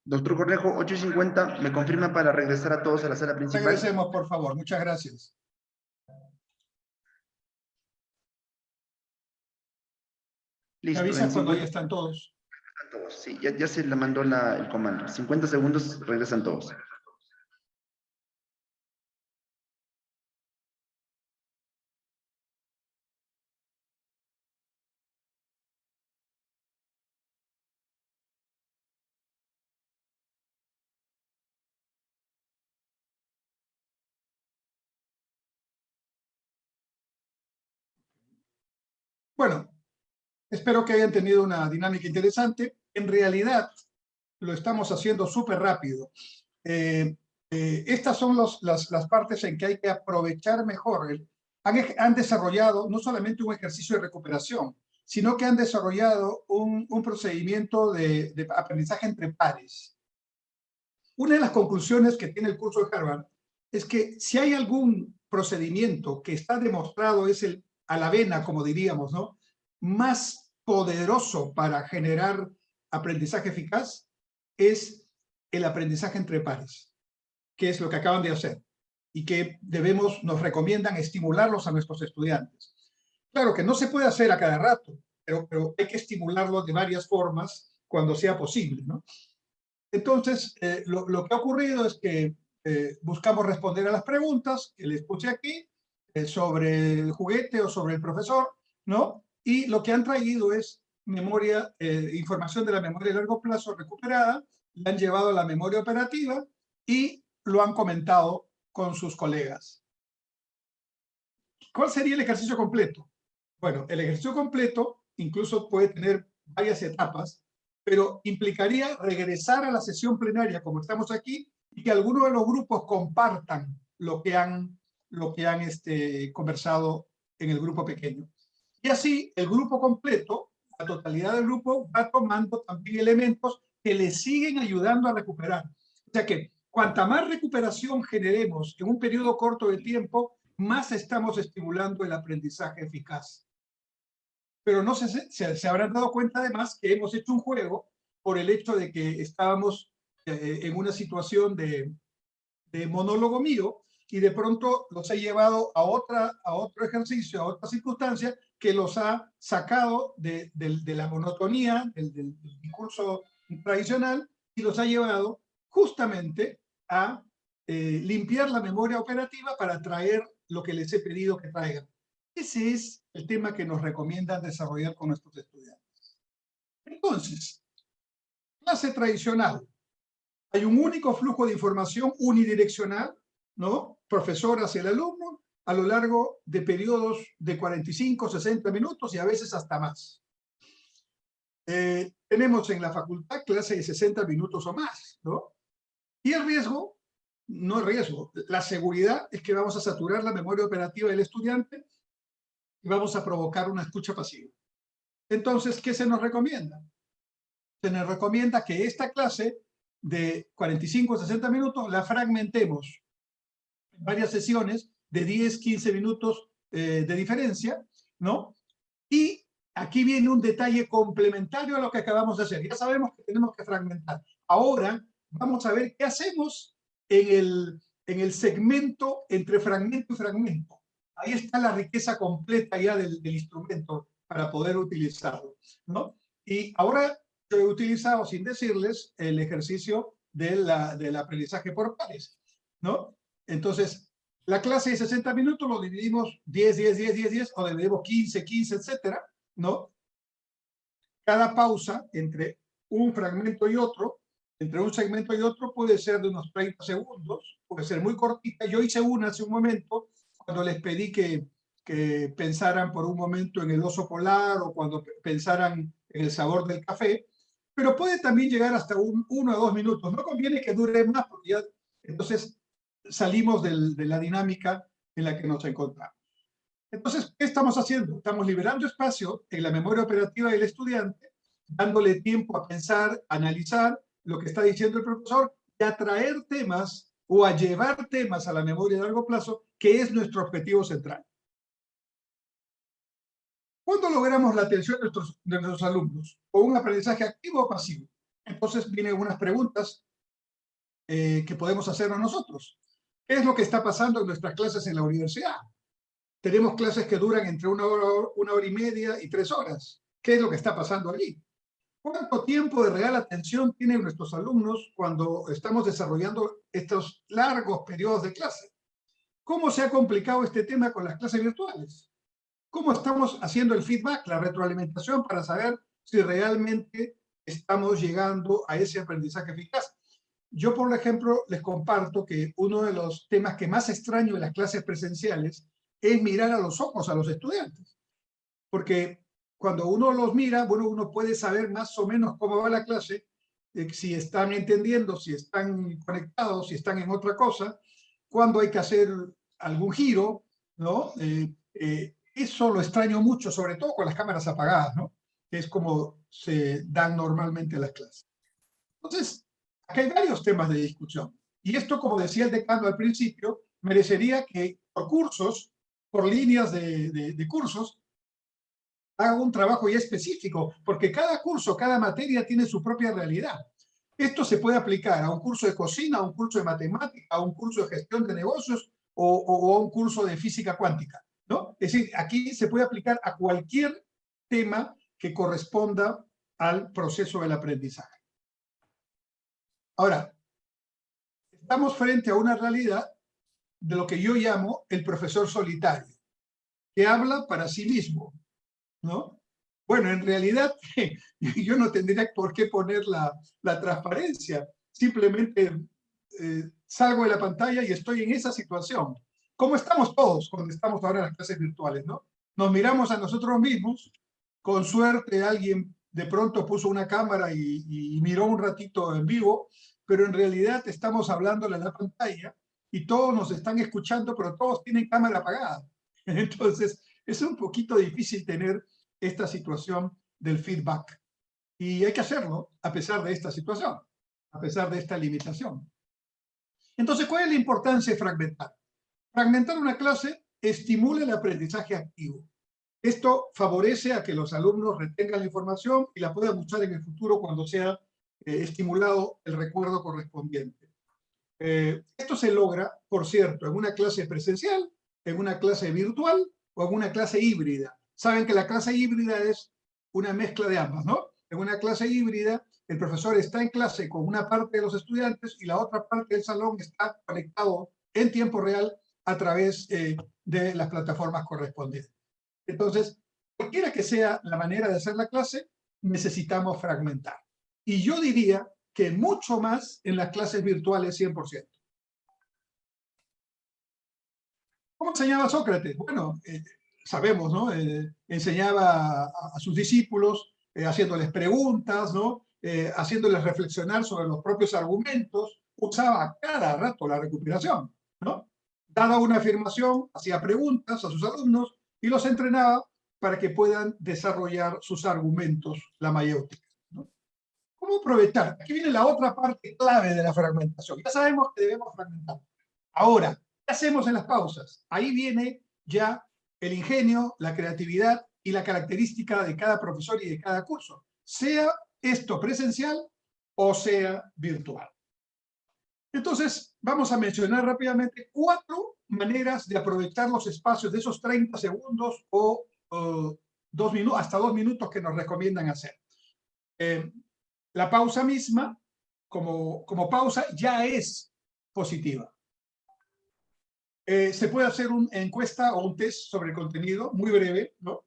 Doctor Cornejo, 8:50, ¿me confirma para regresar a todos a la sala principal? Regresemos, por favor. Muchas gracias. Me Listo. avisan en cuando 50 ya están todos. regresan todos. Sí, ya se le mandó el comando. 50 segundos, regresan todos. Bueno, espero que hayan tenido una dinámica interesante. En realidad, lo estamos haciendo súper rápido. Estas son las partes en que hay que aprovechar mejor. Han desarrollado no solamente un ejercicio de recuperación, sino que han desarrollado un procedimiento de aprendizaje entre pares. Una de las conclusiones que tiene el curso de Harvard es que si hay algún procedimiento que está demostrado es el a la vena, como diríamos, ¿no?, más poderoso para generar aprendizaje eficaz, es el aprendizaje entre pares, que es lo que acaban de hacer y que nos recomiendan estimularlos a nuestros estudiantes. Claro que no se puede hacer a cada rato, pero hay que estimularlo de varias formas cuando sea posible, ¿no? Entonces, lo que ha ocurrido es que buscamos responder a las preguntas que les puse aquí sobre el juguete o sobre el profesor, ¿no? Y lo que han traído es información de la memoria de largo plazo recuperada, la han llevado a la memoria operativa y lo han comentado con sus colegas. ¿Cuál sería el ejercicio completo? Bueno, el ejercicio completo incluso puede tener varias etapas, pero implicaría regresar a la sesión plenaria como estamos aquí y que algunos de los grupos compartan lo que han conversado en el grupo pequeño. Y así el grupo completo, la totalidad del grupo, va tomando también elementos que le siguen ayudando a recuperar. O sea que cuanta más recuperación generemos en un periodo corto de tiempo, más estamos estimulando el aprendizaje eficaz. Pero no se habrán dado cuenta además que hemos hecho un juego por el hecho de que estábamos en una situación de monólogo mío y de pronto los he llevado a otro ejercicio, a otra circunstancia que los ha sacado de la monotonía del discurso tradicional y los ha llevado justamente a limpiar la memoria operativa para traer lo que les he pedido que traigan. Ese es el tema que nos recomiendan desarrollar con nuestros estudiantes. Entonces, clase tradicional. Hay un único flujo de información unidireccional, ¿no?, profesor hacia el alumno, a lo largo de periodos de 45, 60 minutos y a veces hasta más. Tenemos en la facultad clases de 60 minutos o más, ¿no? Y el riesgo, no el riesgo, la seguridad es que vamos a saturar la memoria operativa del estudiante y vamos a provocar una escucha pasiva. Entonces, ¿qué se nos recomienda? Se nos recomienda que esta clase de 45 a 60 minutos la fragmentemos en varias sesiones de 10, 15 minutos de diferencia, ¿no? Y aquí viene un detalle complementario a lo que acabamos de hacer. Ya sabemos que tenemos que fragmentar. Ahora vamos a ver qué hacemos en el segmento entre fragmento y fragmento. Ahí está la riqueza completa ya del instrumento para poder utilizarlo, ¿no? Y ahora yo he utilizado, sin decirles, el ejercicio del aprendizaje por pares, ¿no? Entonces, la clase de 60 minutos lo dividimos 10, 10, 10, 10, 10, o dividimos 15, 15, etcétera, ¿no? Cada pausa entre un fragmento y otro, entre un segmento y otro, puede ser de unos 30 segundos, puede ser muy cortita. Yo hice una hace un momento, cuando les pedí que pensaran por un momento en el oso polar o cuando pensaran en el sabor del café, pero puede también llegar hasta 1 o 2 minutos. No conviene que dure más porque ya entonces salimos de la dinámica en la que nos encontramos. Entonces, ¿qué estamos haciendo? Estamos liberando espacio en la memoria operativa del estudiante, dándole tiempo a pensar, a analizar lo que está diciendo el profesor y a traer temas o a llevar temas a la memoria de largo plazo, que es nuestro objetivo central. ¿Cuándo logramos la atención de nuestros alumnos? ¿Con un aprendizaje activo o pasivo? Entonces vienen unas preguntas que podemos hacernos nosotros. ¿Qué es lo que está pasando en nuestras clases en la universidad? Tenemos clases que duran entre una hora y media y 3 horas. ¿Qué es lo que está pasando allí? ¿Cuánto tiempo de real atención tienen nuestros alumnos cuando estamos desarrollando estos largos periodos de clase? ¿Cómo se ha complicado este tema con las clases virtuales? ¿Cómo estamos haciendo el feedback, la retroalimentación para saber si realmente estamos llegando a ese aprendizaje eficaz? Yo, por ejemplo, les comparto que uno de los temas que más extraño en las clases presenciales es mirar a los ojos a los estudiantes. Porque cuando uno los mira, bueno, uno puede saber más o menos cómo va la clase, si están entendiendo, si están conectados, si están en otra cosa, cuándo hay que hacer algún giro, ¿no? Eso lo extraño mucho, sobre todo con las cámaras apagadas, ¿no? Que es como se dan normalmente las clases. Entonces, aquí hay varios temas de discusión. Y esto, como decía el decano al principio, merecería que por cursos, por líneas de cursos, haga un trabajo ya específico, porque cada curso, cada materia tiene su propia realidad. Esto se puede aplicar a un curso de cocina, a un curso de matemática, a un curso de gestión de negocios o a un curso de física cuántica, ¿no? Es decir, aquí se puede aplicar a cualquier tema que corresponda al proceso del aprendizaje. Ahora, estamos frente a una realidad de lo que yo llamo el profesor solitario, que habla para sí mismo, ¿no? Bueno, en realidad yo no tendría por qué poner la transparencia, simplemente salgo de la pantalla y estoy en esa situación. ¿Cómo estamos todos cuando estamos ahora en las clases virtuales, no? Nos miramos a nosotros mismos, con suerte alguien de pronto puso una cámara y miró un ratito en vivo, pero en realidad estamos hablándole a la pantalla y todos nos están escuchando, pero todos tienen cámara apagada. Entonces, es un poquito difícil tener esta situación del feedback. Y hay que hacerlo a pesar de esta situación, a pesar de esta limitación. Entonces, ¿cuál es la importancia de fragmentar? Fragmentar una clase estimula el aprendizaje activo. Esto favorece a que los alumnos retengan la información y la puedan usar en el futuro cuando sea estimulado el recuerdo correspondiente. Esto se logra, por cierto, en una clase presencial, en una clase virtual o en una clase híbrida. Saben que la clase híbrida es una mezcla de ambas, ¿no? En una clase híbrida, el profesor está en clase con una parte de los estudiantes y la otra parte del salón está conectado en tiempo real a través de las plataformas correspondientes. Entonces, cualquiera que sea la manera de hacer la clase, necesitamos fragmentar. Y yo diría que mucho más en las clases virtuales 100%. ¿Cómo enseñaba Sócrates? Bueno, sabemos, ¿no? Enseñaba a sus discípulos haciéndoles preguntas, ¿no? Haciéndoles reflexionar sobre los propios argumentos, usaba cada rato la recuperación, ¿no? Daba una afirmación, hacía preguntas a sus alumnos y los entrenaba para que puedan desarrollar sus argumentos la mayéutica, ¿no? ¿Cómo aprovechar? Aquí viene la otra parte clave de la fragmentación. Ya sabemos que debemos fragmentar. Ahora, ¿qué hacemos en las pausas? Ahí viene ya el ingenio, la creatividad y la característica de cada profesor y de cada curso, sea esto presencial o sea virtual. Entonces, vamos a mencionar rápidamente 4 maneras de aprovechar los espacios de esos 30 segundos o 2 minutos, hasta 2 minutos que nos recomiendan hacer. La pausa misma, como pausa, ya es positiva. Se puede hacer una encuesta o un test sobre el contenido, muy breve, ¿no?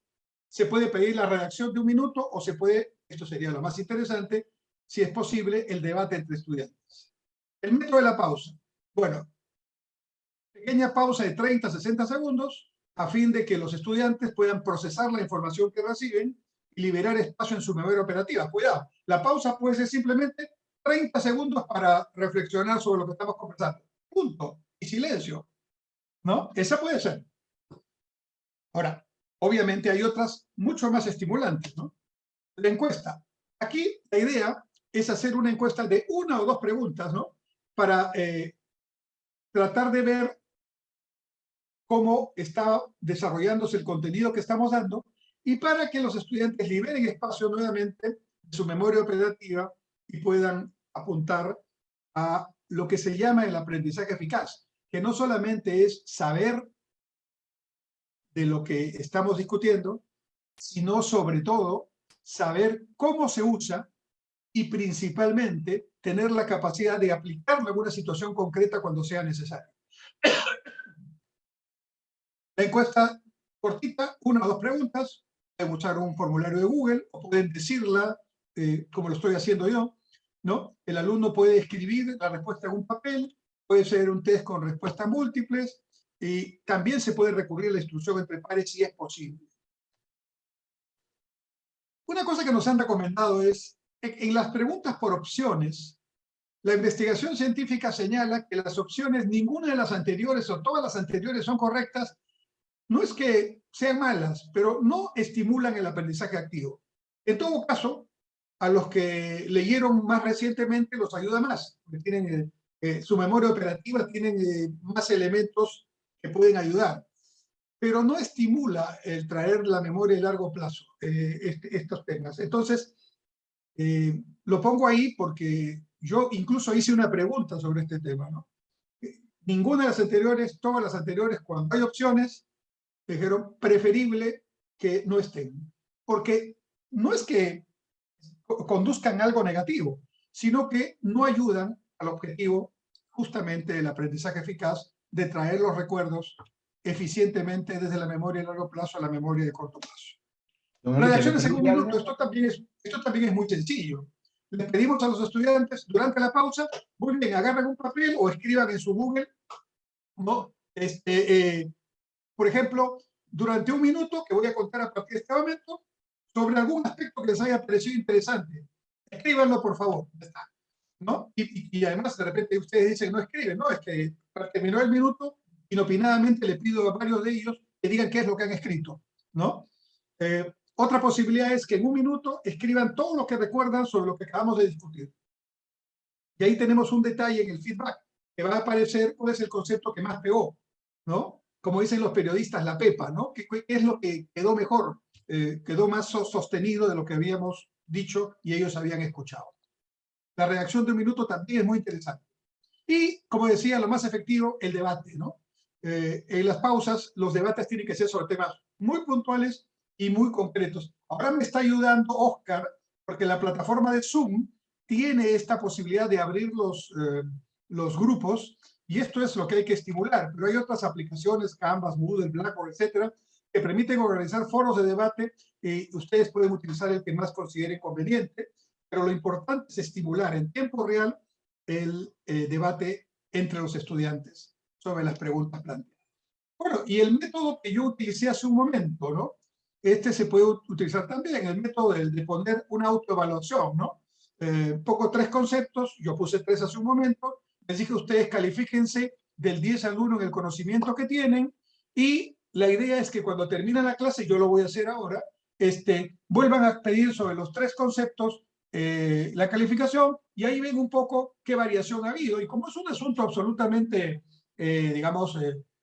Se puede pedir la redacción de 1 minuto o se puede, esto sería lo más interesante, si es posible, el debate entre estudiantes. El método de la pausa. Bueno, pequeña pausa de 30 a 60 segundos a fin de que los estudiantes puedan procesar la información que reciben y liberar espacio en su memoria operativa. Cuidado, la pausa puede ser simplemente 30 segundos para reflexionar sobre lo que estamos conversando. Punto. Y silencio, ¿no? Esa puede ser. Ahora, obviamente hay otras mucho más estimulantes, ¿no? La encuesta. Aquí la idea es hacer una encuesta de 1 o 2 preguntas, ¿no? Para tratar de ver cómo está desarrollándose el contenido que estamos dando y para que los estudiantes liberen espacio nuevamente de su memoria operativa y puedan apuntar a lo que se llama el aprendizaje eficaz, que no solamente es saber de lo que estamos discutiendo, sino sobre todo saber cómo se usa y principalmente tener la capacidad de aplicarlo a alguna situación concreta cuando sea necesario. La encuesta cortita, 1 o 2 preguntas, pueden usar un formulario de Google o pueden decirla como lo estoy haciendo yo, ¿no? El alumno puede escribir la respuesta en un papel, puede ser un test con respuestas múltiples y también se puede recurrir a la instrucción entre pares si es posible. Una cosa que nos han recomendado es, en las preguntas por opciones, la investigación científica señala que las opciones, ninguna de las anteriores o todas las anteriores son correctas. No es que sean malas, pero no estimulan el aprendizaje activo. En todo caso, a los que leyeron más recientemente los ayuda más, porque tienen su memoria operativa, tienen más elementos que pueden ayudar. Pero no estimula el traer la memoria a largo plazo, estos temas. Entonces, lo pongo ahí porque yo incluso hice una pregunta sobre este tema, ¿no? Ninguna de las anteriores, todas las anteriores, cuando hay opciones, dijeron preferible que no estén. Porque no es que conduzcan a algo negativo, sino que no ayudan al objetivo justamente del aprendizaje eficaz de traer los recuerdos eficientemente desde la memoria de largo plazo a la memoria de corto plazo. Redacciones en un minuto, esto también es muy sencillo. Les pedimos a los estudiantes durante la pausa, muy bien, agarren un papel o escriban en su Google, ¿no? Por ejemplo, durante un minuto, que voy a contar a partir de este momento, sobre algún aspecto que les haya parecido interesante. Escríbanlo, por favor. Está, ¿no? Y además, de repente, ustedes dicen, no escriben, no, es que terminó el minuto, inopinadamente le pido a varios de ellos que digan qué es lo que han escrito, ¿no? Otra posibilidad es que en un minuto escriban todo lo que recuerdan sobre lo que acabamos de discutir. Y ahí tenemos un detalle en el feedback, que va a aparecer cuál es el concepto que más pegó, ¿no? Como dicen los periodistas, la pepa, ¿no? ¿Qué es lo que quedó mejor? Quedó más sostenido de lo que habíamos dicho y ellos habían escuchado. La redacción de un minuto también es muy interesante. Y, como decía, lo más efectivo, el debate, ¿no? En las pausas, los debates tienen que ser sobre temas muy puntuales y muy concretos. Ahora me está ayudando Oscar, porque la plataforma de Zoom tiene esta posibilidad de abrir los grupos, y esto es lo que hay que estimular. Pero hay otras aplicaciones, Canvas, Moodle, Blackboard, etcétera, que permiten organizar foros de debate y ustedes pueden utilizar el que más consideren conveniente, pero lo importante es estimular en tiempo real el debate entre los estudiantes sobre las preguntas planteadas. Bueno, y el método que yo utilicé hace un momento, ¿no? Este se puede utilizar también, el método de poner una autoevaluación, ¿no? Pongo 3 conceptos, yo puse 3 hace un momento, les dije a ustedes califíquense del 10 al 1 en el conocimiento que tienen, y la idea es que cuando termine la clase, yo lo voy a hacer ahora, vuelvan a pedir sobre los 3 conceptos la calificación, y ahí ven un poco qué variación ha habido. Y como es un asunto absolutamente, digamos,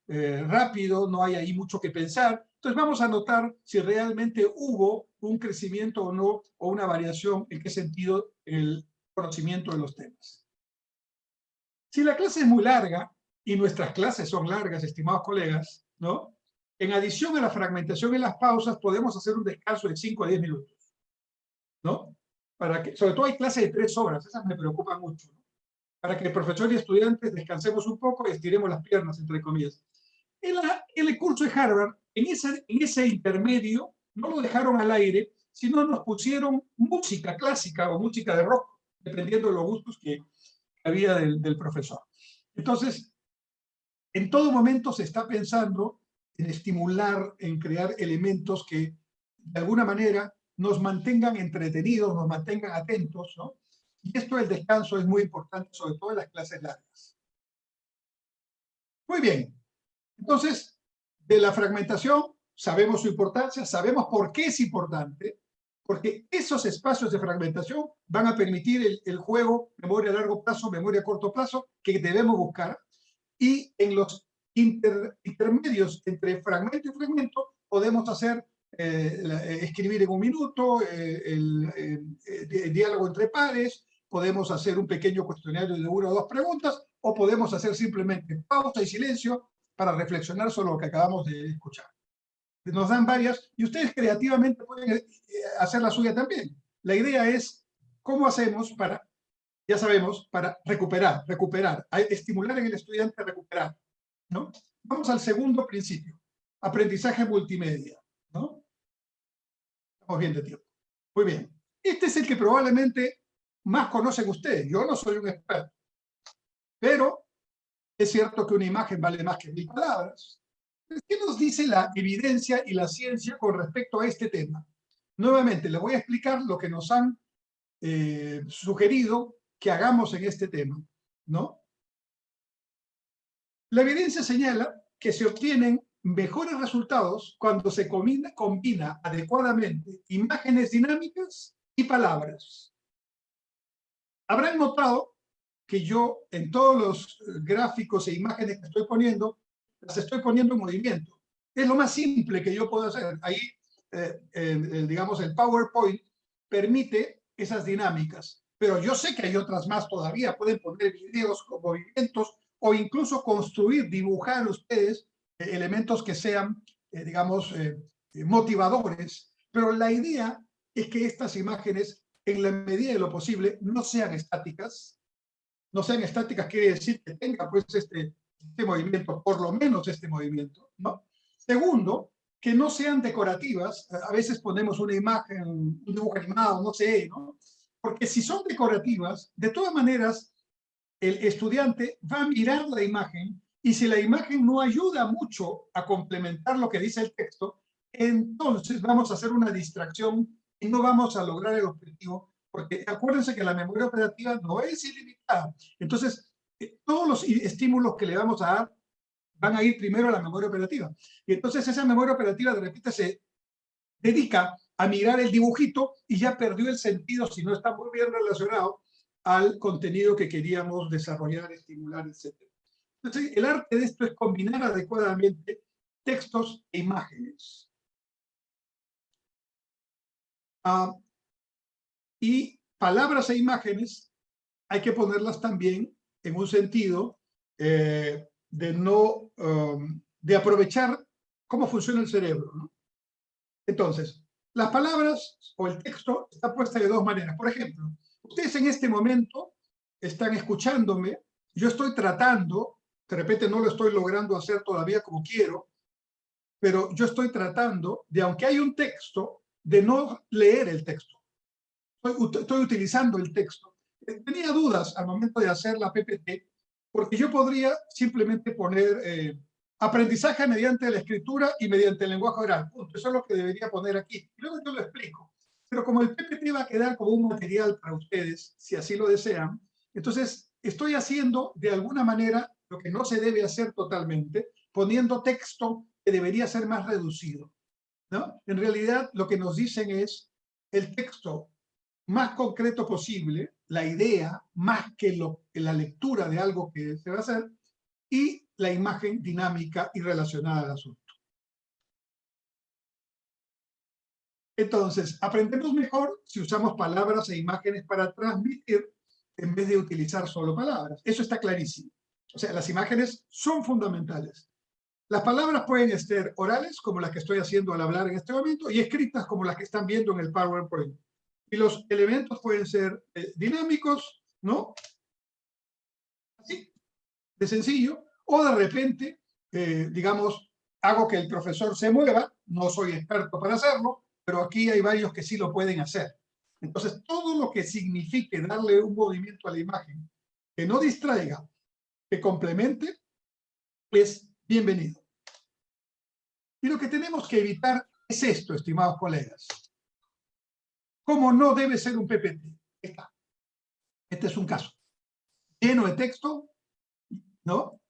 rápido, no hay ahí mucho que pensar, entonces vamos a notar si realmente hubo un crecimiento o no, o una variación, en qué sentido el conocimiento de los temas. Si la clase es muy larga, y nuestras clases son largas, estimados colegas, ¿no? En adición a la fragmentación y las pausas, podemos hacer un descanso de 5 a 10 minutos, ¿no? Para que, sobre todo hay clases de 3 horas, esas me preocupan mucho, ¿no? Para que el profesor y estudiantes descansemos un poco y estiremos las piernas, entre comillas. En el curso de Harvard, en ese intermedio, no lo dejaron al aire, sino nos pusieron música clásica o música de rock, dependiendo de los gustos que había del profesor. Entonces, en todo momento se está pensando en estimular, en crear elementos que de alguna manera nos mantengan entretenidos, nos mantengan atentos, ¿no? Y esto del descanso es muy importante, sobre todo en las clases largas. Muy bien. Entonces, de la fragmentación sabemos su importancia, sabemos por qué es importante, porque esos espacios de fragmentación van a permitir el juego memoria a largo plazo, memoria a corto plazo, que debemos buscar. Y en los intermedios entre fragmento y fragmento podemos hacer escribir en un minuto, el diálogo entre pares, podemos hacer un pequeño cuestionario de 1 o 2 preguntas, o podemos hacer simplemente pausa y silencio para reflexionar sobre lo que acabamos de escuchar. Nos dan varias, y ustedes creativamente pueden hacer la suya también. La idea es, ¿cómo hacemos para, ya sabemos, para recuperar, estimular en el estudiante a recuperar, ¿no? Vamos al segundo principio, aprendizaje multimedia, ¿no? Estamos bien de tiempo. Muy bien. Este es el que probablemente más conocen ustedes. Yo no soy un experto, pero es cierto que una imagen vale más que 1000 palabras. ¿Qué nos dice la evidencia y la ciencia con respecto a este tema? Nuevamente, les voy a explicar lo que nos han sugerido que hagamos en este tema, ¿no? La evidencia señala que se obtienen mejores resultados cuando se combina adecuadamente imágenes dinámicas y palabras. Habrán notado que yo en todos los gráficos e imágenes que estoy poniendo, las estoy poniendo en movimiento. Es lo más simple que yo puedo hacer. Ahí, digamos, el PowerPoint permite esas dinámicas, pero yo sé que hay otras más todavía. Pueden poner videos con movimientos o incluso construir, dibujar ustedes elementos que sean, digamos, motivadores. Pero la idea es que estas imágenes, en la medida de lo posible, no sean estáticas. No sean estáticas quiere decir que tenga pues este movimiento, por lo menos este movimiento, ¿no? Segundo, que no sean decorativas. A veces ponemos una imagen, un dibujo animado, no sé, ¿no? Porque si son decorativas, de todas maneras, el estudiante va a mirar la imagen y si la imagen no ayuda mucho a complementar lo que dice el texto, entonces vamos a hacer una distracción y no vamos a lograr el objetivo, porque acuérdense que la memoria operativa no es ilimitada. Entonces, todos los estímulos que le vamos a dar van a ir primero a la memoria operativa. Y entonces esa memoria operativa de repente se dedica a mirar el dibujito y ya perdió el sentido si no está muy bien relacionado al contenido que queríamos desarrollar, estimular, etc. Entonces, el arte de esto es combinar adecuadamente textos e imágenes. Y palabras e imágenes hay que ponerlas también en un sentido de aprovechar cómo funciona el cerebro, ¿no? Entonces, las palabras o el texto está puesta de dos maneras. Por ejemplo, ustedes en este momento están escuchándome, yo estoy tratando, de repente no lo estoy logrando hacer todavía como quiero, pero yo estoy tratando de, aunque hay un texto, de no leer el texto. Estoy utilizando el texto. Tenía dudas al momento de hacer la PPT, porque yo podría simplemente poner aprendizaje mediante la escritura y mediante el lenguaje oral. Punto. Eso es lo que debería poner aquí. Y luego yo lo explico. Pero como el PPT va a quedar como un material para ustedes, si así lo desean, entonces estoy haciendo de alguna manera lo que no se debe hacer totalmente, poniendo texto que debería ser más reducido, ¿no? En realidad, lo que nos dicen es el texto más concreto posible, la idea más que la lectura de algo que se va a hacer, y la imagen dinámica y relacionada al asunto. Entonces, aprendemos mejor si usamos palabras e imágenes para transmitir en vez de utilizar solo palabras. Eso está clarísimo. O sea, las imágenes son fundamentales. Las palabras pueden ser orales, como las que estoy haciendo al hablar en este momento, y escritas, como las que están viendo en el PowerPoint. Y los elementos pueden ser dinámicos, ¿no? Así, de sencillo. O de repente, digamos, hago que el profesor se mueva. No soy experto para hacerlo, pero aquí hay varios que sí lo pueden hacer. Entonces, todo lo que signifique darle un movimiento a la imagen, que no distraiga, que complemente, es bienvenido. Y lo que tenemos que evitar es esto, estimados colegas. ¿Cómo no debe ser un PPT? Este es un caso. Lleno de texto, ¿no?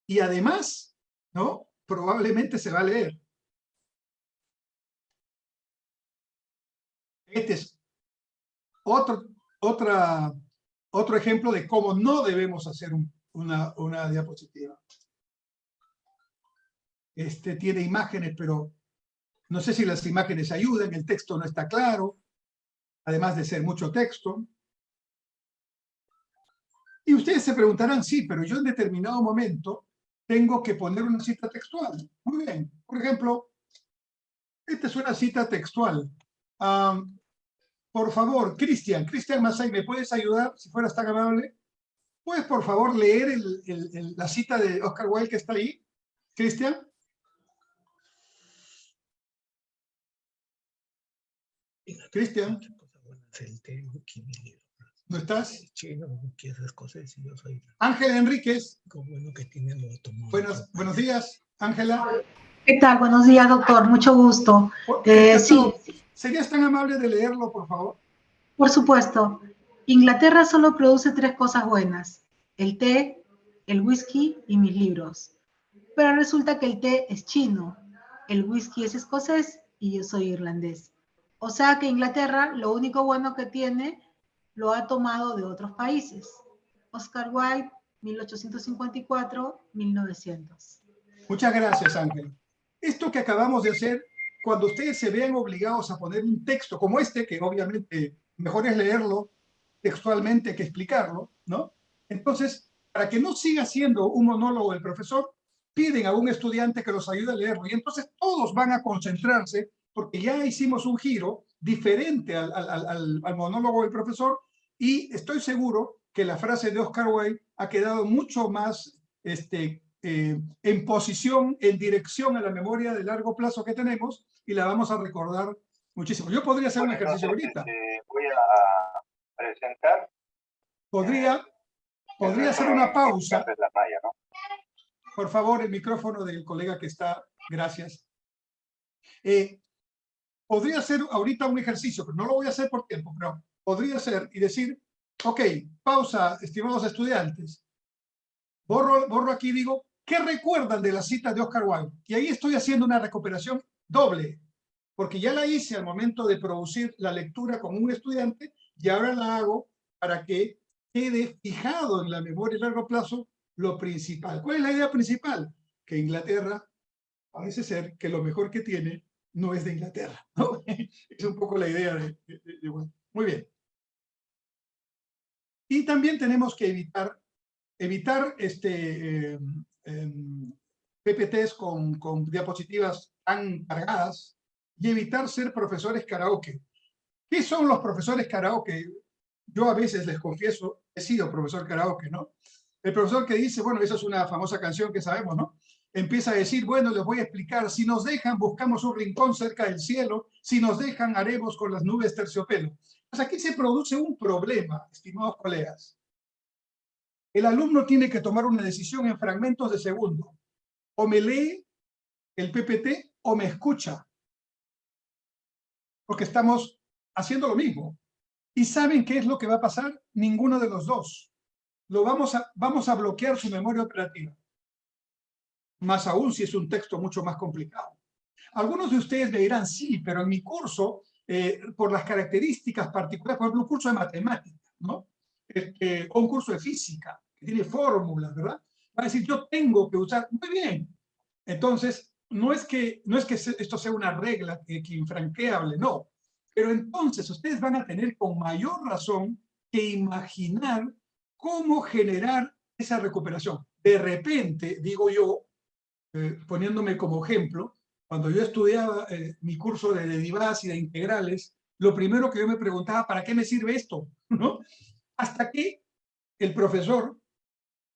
Y además, ¿no? Probablemente se va a leer. Este es otro ejemplo de cómo no debemos hacer una diapositiva. Tiene imágenes, pero no sé si las imágenes ayudan, el texto no está claro, además de ser mucho texto. Y ustedes se preguntarán, sí, pero yo en determinado momento tengo que poner una cita textual. Muy bien. Por ejemplo, esta es una cita textual. Por favor, Cristian Masay, ¿me puedes ayudar, si fueras tan amable? ¿Puedes, por favor, leer la cita de Oscar Wilde que está ahí? Cristian. Cristian. ¿No estás? Ángela Enríquez. Buenos días, Ángela. ¿Qué tal? Buenos días, doctor. Mucho gusto. Sí, ¿Serías tan amable de leerlo, por favor? por supuesto. Inglaterra solo produce 3 cosas buenas: el té, el whisky y mis libros. Pero resulta que el té es chino, el whisky es escocés y yo soy irlandés. O sea que Inglaterra lo único bueno que tiene lo ha tomado de otros países. Oscar Wilde, 1854-1900. Muchas gracias, Ángel. Esto que acabamos de hacer, cuando ustedes se vean obligados a poner un texto como este, que obviamente mejor es leerlo textualmente que explicarlo, ¿no? Entonces, para que no siga siendo un monólogo del profesor, piden a un estudiante que los ayude a leerlo. Y entonces todos van a concentrarse, porque ya hicimos un giro diferente al monólogo del profesor, y estoy seguro que la frase de Oscar Wilde ha quedado mucho más en posición, en dirección a la memoria de largo plazo que tenemos, y la vamos a recordar muchísimo. Yo podría hacer un ejercicio ahorita. Voy a presentar. Podría hacer una pausa. La raya, ¿no? Por favor, el micrófono del colega que está. Gracias. Podría hacer ahorita un ejercicio, pero no lo voy a hacer por tiempo, pero podría hacer y decir, ok, pausa, estimados estudiantes. Borro aquí y digo, ¿qué recuerdan de la cita de Oscar Wilde? Y ahí estoy haciendo una recuperación doble, porque ya la hice al momento de producir la lectura con un estudiante y ahora la hago para que quede fijado en la memoria a largo plazo lo principal. ¿Cuál es la idea principal? Que Inglaterra parece ser que lo mejor que tiene no es de Inglaterra, ¿no? Es un poco la idea de bueno. Muy bien. Y también tenemos que evitar PPTs con diapositivas tan cargadas y evitar ser profesores karaoke. ¿Qué son los profesores karaoke? Yo a veces les confieso, he sido profesor karaoke, ¿no? El profesor que dice, bueno, esa es una famosa canción que sabemos, ¿no? Empieza a decir, bueno, les voy a explicar, si nos dejan, buscamos un rincón cerca del cielo, si nos dejan, haremos con las nubes terciopelo. Pues aquí se produce un problema, estimados colegas. El alumno tiene que tomar una decisión en fragmentos de segundo. O me lee el PPT o me escucha. Porque estamos haciendo lo mismo. ¿Y saben qué es lo que va a pasar? Ninguno de los dos. Vamos a bloquear su memoria operativa. Más aún si es un texto mucho más complicado. Algunos de ustedes me dirán, sí, pero en mi curso, por las características particulares, por ejemplo, un curso de matemáticas, ¿no? O un curso de física, que tiene fórmulas, ¿verdad? Va a decir, yo tengo que usar, muy bien. Entonces, no es que esto sea una regla que infranqueable, no. Pero entonces ustedes van a tener con mayor razón que imaginar cómo generar esa recuperación. De repente, digo yo, poniéndome como ejemplo, cuando yo estudiaba mi curso de derivadas y de integrales, lo primero que yo me preguntaba, ¿para qué me sirve esto? ¿No? Hasta que el profesor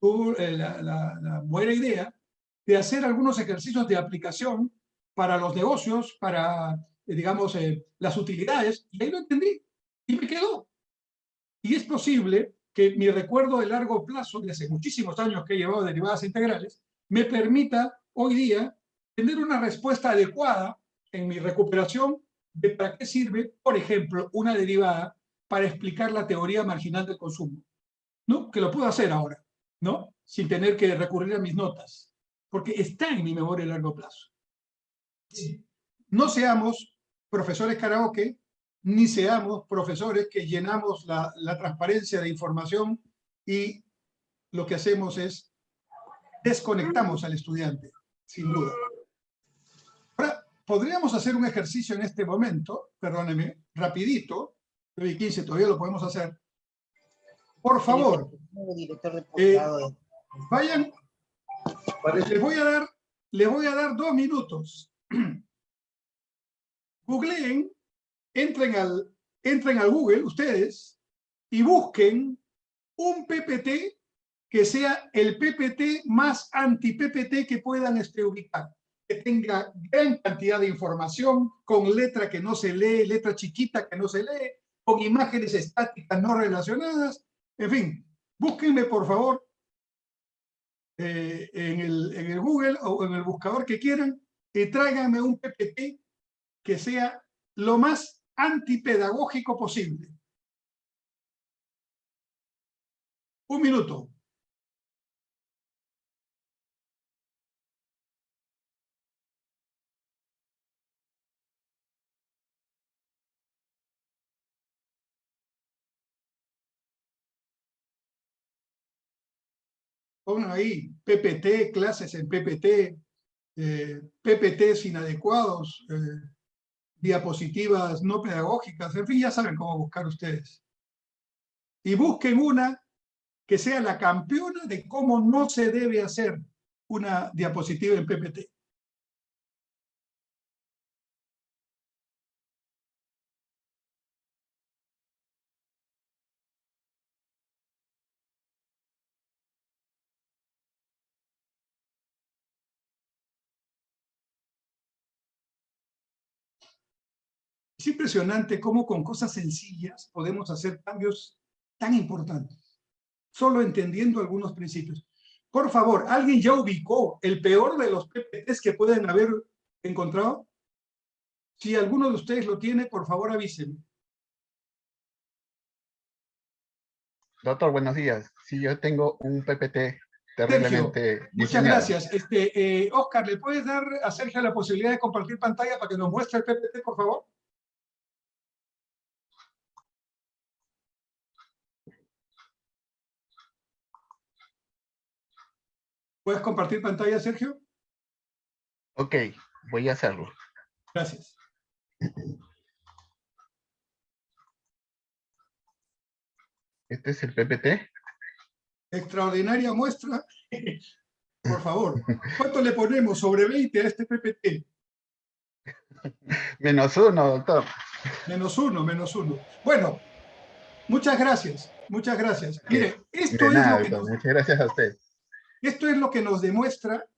tuvo la buena idea de hacer algunos ejercicios de aplicación para los negocios, para, digamos, las utilidades, y ahí lo entendí, y me quedó. Y es posible que mi recuerdo de largo plazo, de hace muchísimos años que he llevado derivadas integrales, me permita hoy día tener una respuesta adecuada en mi recuperación de para qué sirve, por ejemplo, una derivada para explicar la teoría marginal del consumo, ¿no? Que lo puedo hacer ahora, ¿no? Sin tener que recurrir a mis notas, porque está en mi memoria a largo plazo. No seamos profesores karaoke, ni seamos profesores que llenamos la transparencia de información y lo que hacemos es desconectamos al estudiante, sin duda. Ahora, podríamos hacer un ejercicio en este momento, perdóneme, rapidito, 9:15 todavía lo podemos hacer. Por favor, vayan, les voy a dar 2 minutos. Googleen, entren al Google ustedes y busquen un PPT que sea el PPT más anti-PPT que puedan ubicar, que tenga gran cantidad de información, con letra que no se lee, letra chiquita que no se lee, con imágenes estáticas no relacionadas. En fin, búsquenme por favor en el Google o en el buscador que quieran y tráiganme un PPT que sea lo más antipedagógico posible. 1 minuto. Pongan ahí PPT, clases en PPT, PPTs inadecuados, diapositivas no pedagógicas, en fin, ya saben cómo buscar ustedes. Y busquen una que sea la campeona de cómo no se debe hacer una diapositiva en PPT. Es impresionante cómo con cosas sencillas podemos hacer cambios tan importantes, solo entendiendo algunos principios. Por favor, ¿alguien ya ubicó el peor de los PPTs que pueden haber encontrado? Si alguno de ustedes lo tiene, por favor avísenme. Doctor, buenos días. Sí, yo tengo un PPT Sergio, terriblemente muchas diseñado. gracias. Oscar, ¿le puedes dar a Sergio la posibilidad de compartir pantalla para que nos muestre el PPT, por favor? ¿Puedes compartir pantalla, Sergio? Ok, voy a hacerlo. Gracias. Este es el PPT. Extraordinaria muestra. Por favor, ¿cuánto le ponemos sobre 20 a este PPT? -1, doctor. -1, -1. Bueno, muchas gracias, muchas gracias. Mire, esto De es nada, lo que doctor. Muchas gracias a usted. Esto es lo que nos demuestra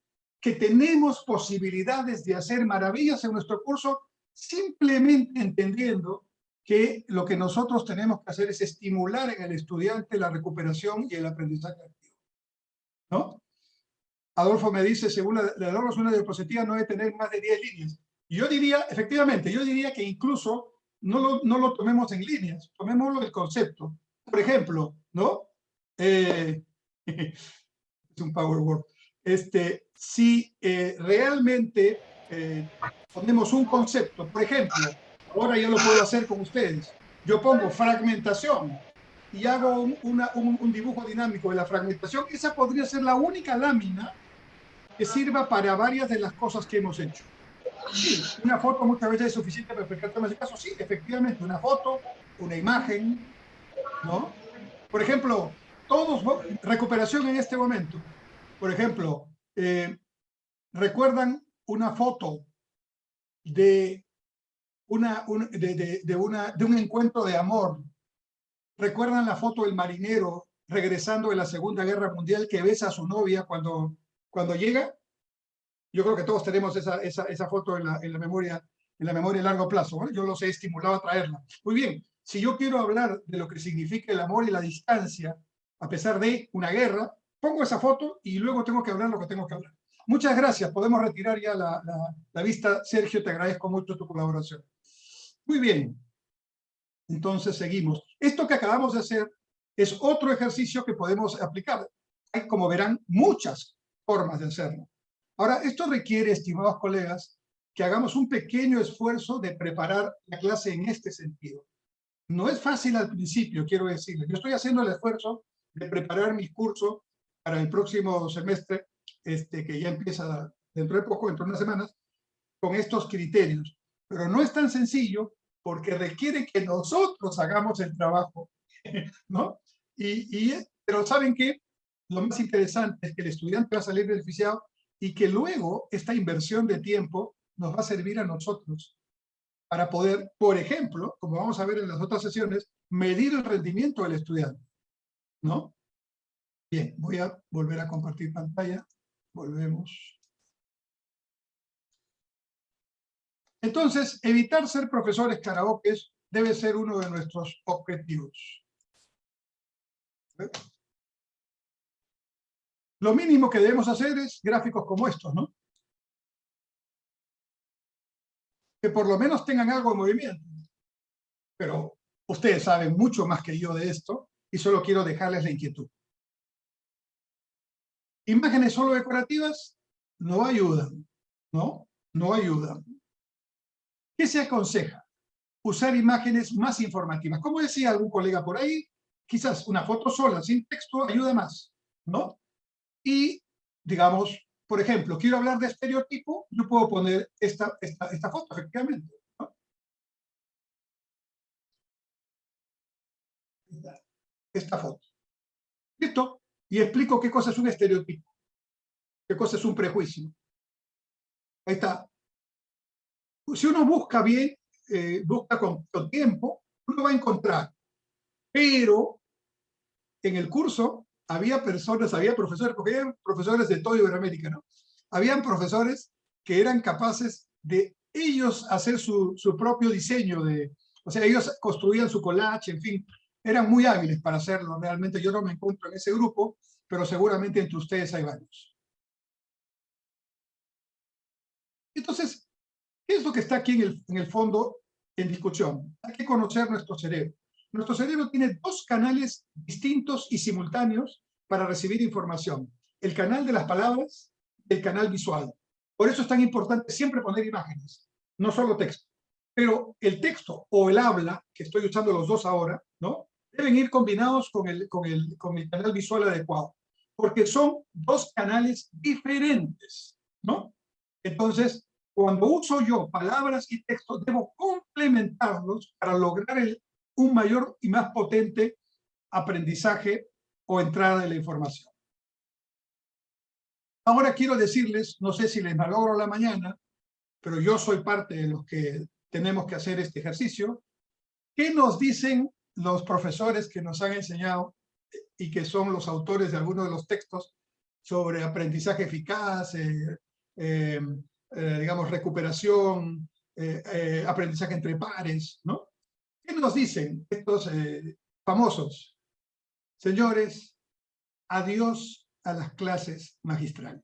que tenemos posibilidades de hacer maravillas en nuestro curso, simplemente entendiendo que lo que nosotros tenemos que hacer es estimular en el estudiante la recuperación y el aprendizaje activo, ¿no? Adolfo me dice, según la norma, una diapositiva no debe tener más de 10 líneas. Y yo diría, efectivamente, yo diría que incluso no lo tomemos en líneas, tomémoslo del concepto. Por ejemplo, ¿no? Es un power word. Si realmente ponemos un concepto, por ejemplo, ahora yo lo puedo hacer con ustedes. Yo pongo fragmentación y hago un dibujo dinámico de la fragmentación. Esa podría ser la única lámina que sirva para varias de las cosas que hemos hecho. Sí, una foto muchas veces es suficiente para explicar en ese caso. Sí, efectivamente, una foto, una imagen, ¿no? Por ejemplo, recuperación en este momento. Por ejemplo, ¿recuerdan una foto de un encuentro de amor? ¿Recuerdan la foto del marinero regresando de la Segunda Guerra Mundial que besa a su novia cuando llega? Yo creo que todos tenemos esa foto en la memoria a largo plazo, ¿no? Yo los he estimulado a traerla. Muy bien, si yo quiero hablar de lo que significa el amor y la distancia, a pesar de una guerra, pongo esa foto y luego tengo que hablar lo que tengo que hablar. Muchas gracias, podemos retirar ya la vista. Sergio, te agradezco mucho tu colaboración. Muy bien, entonces seguimos. Esto que acabamos de hacer es otro ejercicio que podemos aplicar. Hay, como verán, muchas formas de hacerlo. Ahora, esto requiere, estimados colegas, que hagamos un pequeño esfuerzo de preparar la clase en este sentido. No es fácil al principio, quiero decirles. Yo estoy haciendo el esfuerzo de preparar mi curso para el próximo semestre, que ya empieza dentro de poco, dentro de unas semanas, con estos criterios. Pero no es tan sencillo porque requiere que nosotros hagamos el trabajo, ¿no? Pero ¿saben qué? Lo más interesante es que el estudiante va a salir beneficiado y que luego esta inversión de tiempo nos va a servir a nosotros para poder, por ejemplo, como vamos a ver en las otras sesiones, medir el rendimiento del estudiante, ¿no? Bien, voy a volver a compartir pantalla. Volvemos. Entonces, evitar ser profesores karaokes debe ser uno de nuestros objetivos. Lo mínimo que debemos hacer es gráficos como estos, ¿no? Que por lo menos tengan algo de movimiento. Pero ustedes saben mucho más que yo de esto y solo quiero dejarles la inquietud. Imágenes solo decorativas no ayudan, ¿no? No ayudan. ¿Qué se aconseja? Usar imágenes más informativas. Como decía algún colega por ahí, quizás una foto sola, sin texto, ayuda más, ¿no? Y, digamos, por ejemplo, quiero hablar de estereotipo, yo puedo poner esta foto, efectivamente, ¿no? Esta foto. ¿Listo? Y explico qué cosa es un estereotipo, qué cosa es un prejuicio. Ahí está. Si uno busca bien, busca con tiempo, uno va a encontrar. Pero en el curso había profesores, porque había profesores de toda Iberoamérica, ¿no? Habían profesores que eran capaces de ellos hacer su propio diseño, o sea, ellos construían su collage, en fin, eran muy hábiles para hacerlo. Realmente yo no me encuentro en ese grupo, pero seguramente entre ustedes hay varios. Entonces, ¿qué es lo que está aquí en el fondo en discusión? Hay que conocer nuestro cerebro. Nuestro cerebro tiene dos canales distintos y simultáneos para recibir información. El canal de las palabras y el canal visual. Por eso es tan importante siempre poner imágenes, no solo texto. Pero el texto o el habla, que estoy usando los dos ahora, ¿no? Deben ir combinados con el canal visual adecuado, porque son dos canales diferentes, ¿no? Entonces, cuando uso yo palabras y textos, debo complementarlos para lograr un mayor y más potente aprendizaje o entrada de la información. Ahora quiero decirles, no sé si les malogro la mañana, pero yo soy parte de los que tenemos que hacer este ejercicio. ¿Qué nos dicen los profesores que nos han enseñado y que son los autores de algunos de los textos sobre aprendizaje eficaz, digamos, recuperación, aprendizaje entre pares, ¿no? ¿Qué nos dicen estos famosos? Señores, adiós a las clases magistrales.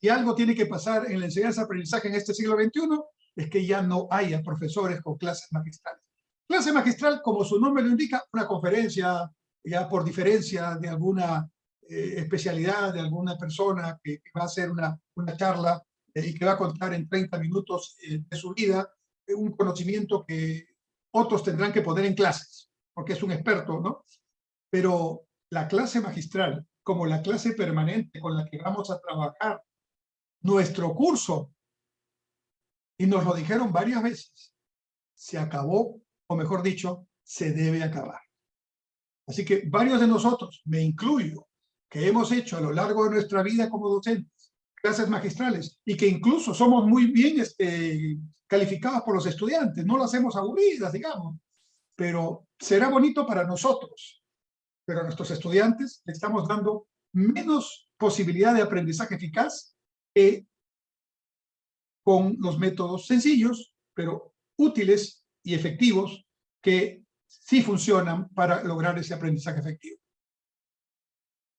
Y algo tiene que pasar en la enseñanza-aprendizaje en este siglo XXI, es que ya no haya profesores con clases magistrales. Clase magistral, como su nombre lo indica, una conferencia, ya por diferencia de alguna especialidad, de alguna persona que va a hacer una charla y que va a contar en 30 minutos de su vida un conocimiento que otros tendrán que poner en clases, porque es un experto, ¿no? Pero la clase magistral, como la clase permanente con la que vamos a trabajar nuestro curso, y nos lo dijeron varias veces, se acabó, o mejor dicho, se debe acabar. Así que varios de nosotros, me incluyo, que hemos hecho a lo largo de nuestra vida como docentes, clases magistrales, y que incluso somos muy bien calificados por los estudiantes, no las hacemos aburridas, digamos, pero será bonito para nosotros, pero a nuestros estudiantes le estamos dando menos posibilidad de aprendizaje eficaz que con los métodos sencillos, pero útiles y efectivos que sí funcionan para lograr ese aprendizaje efectivo.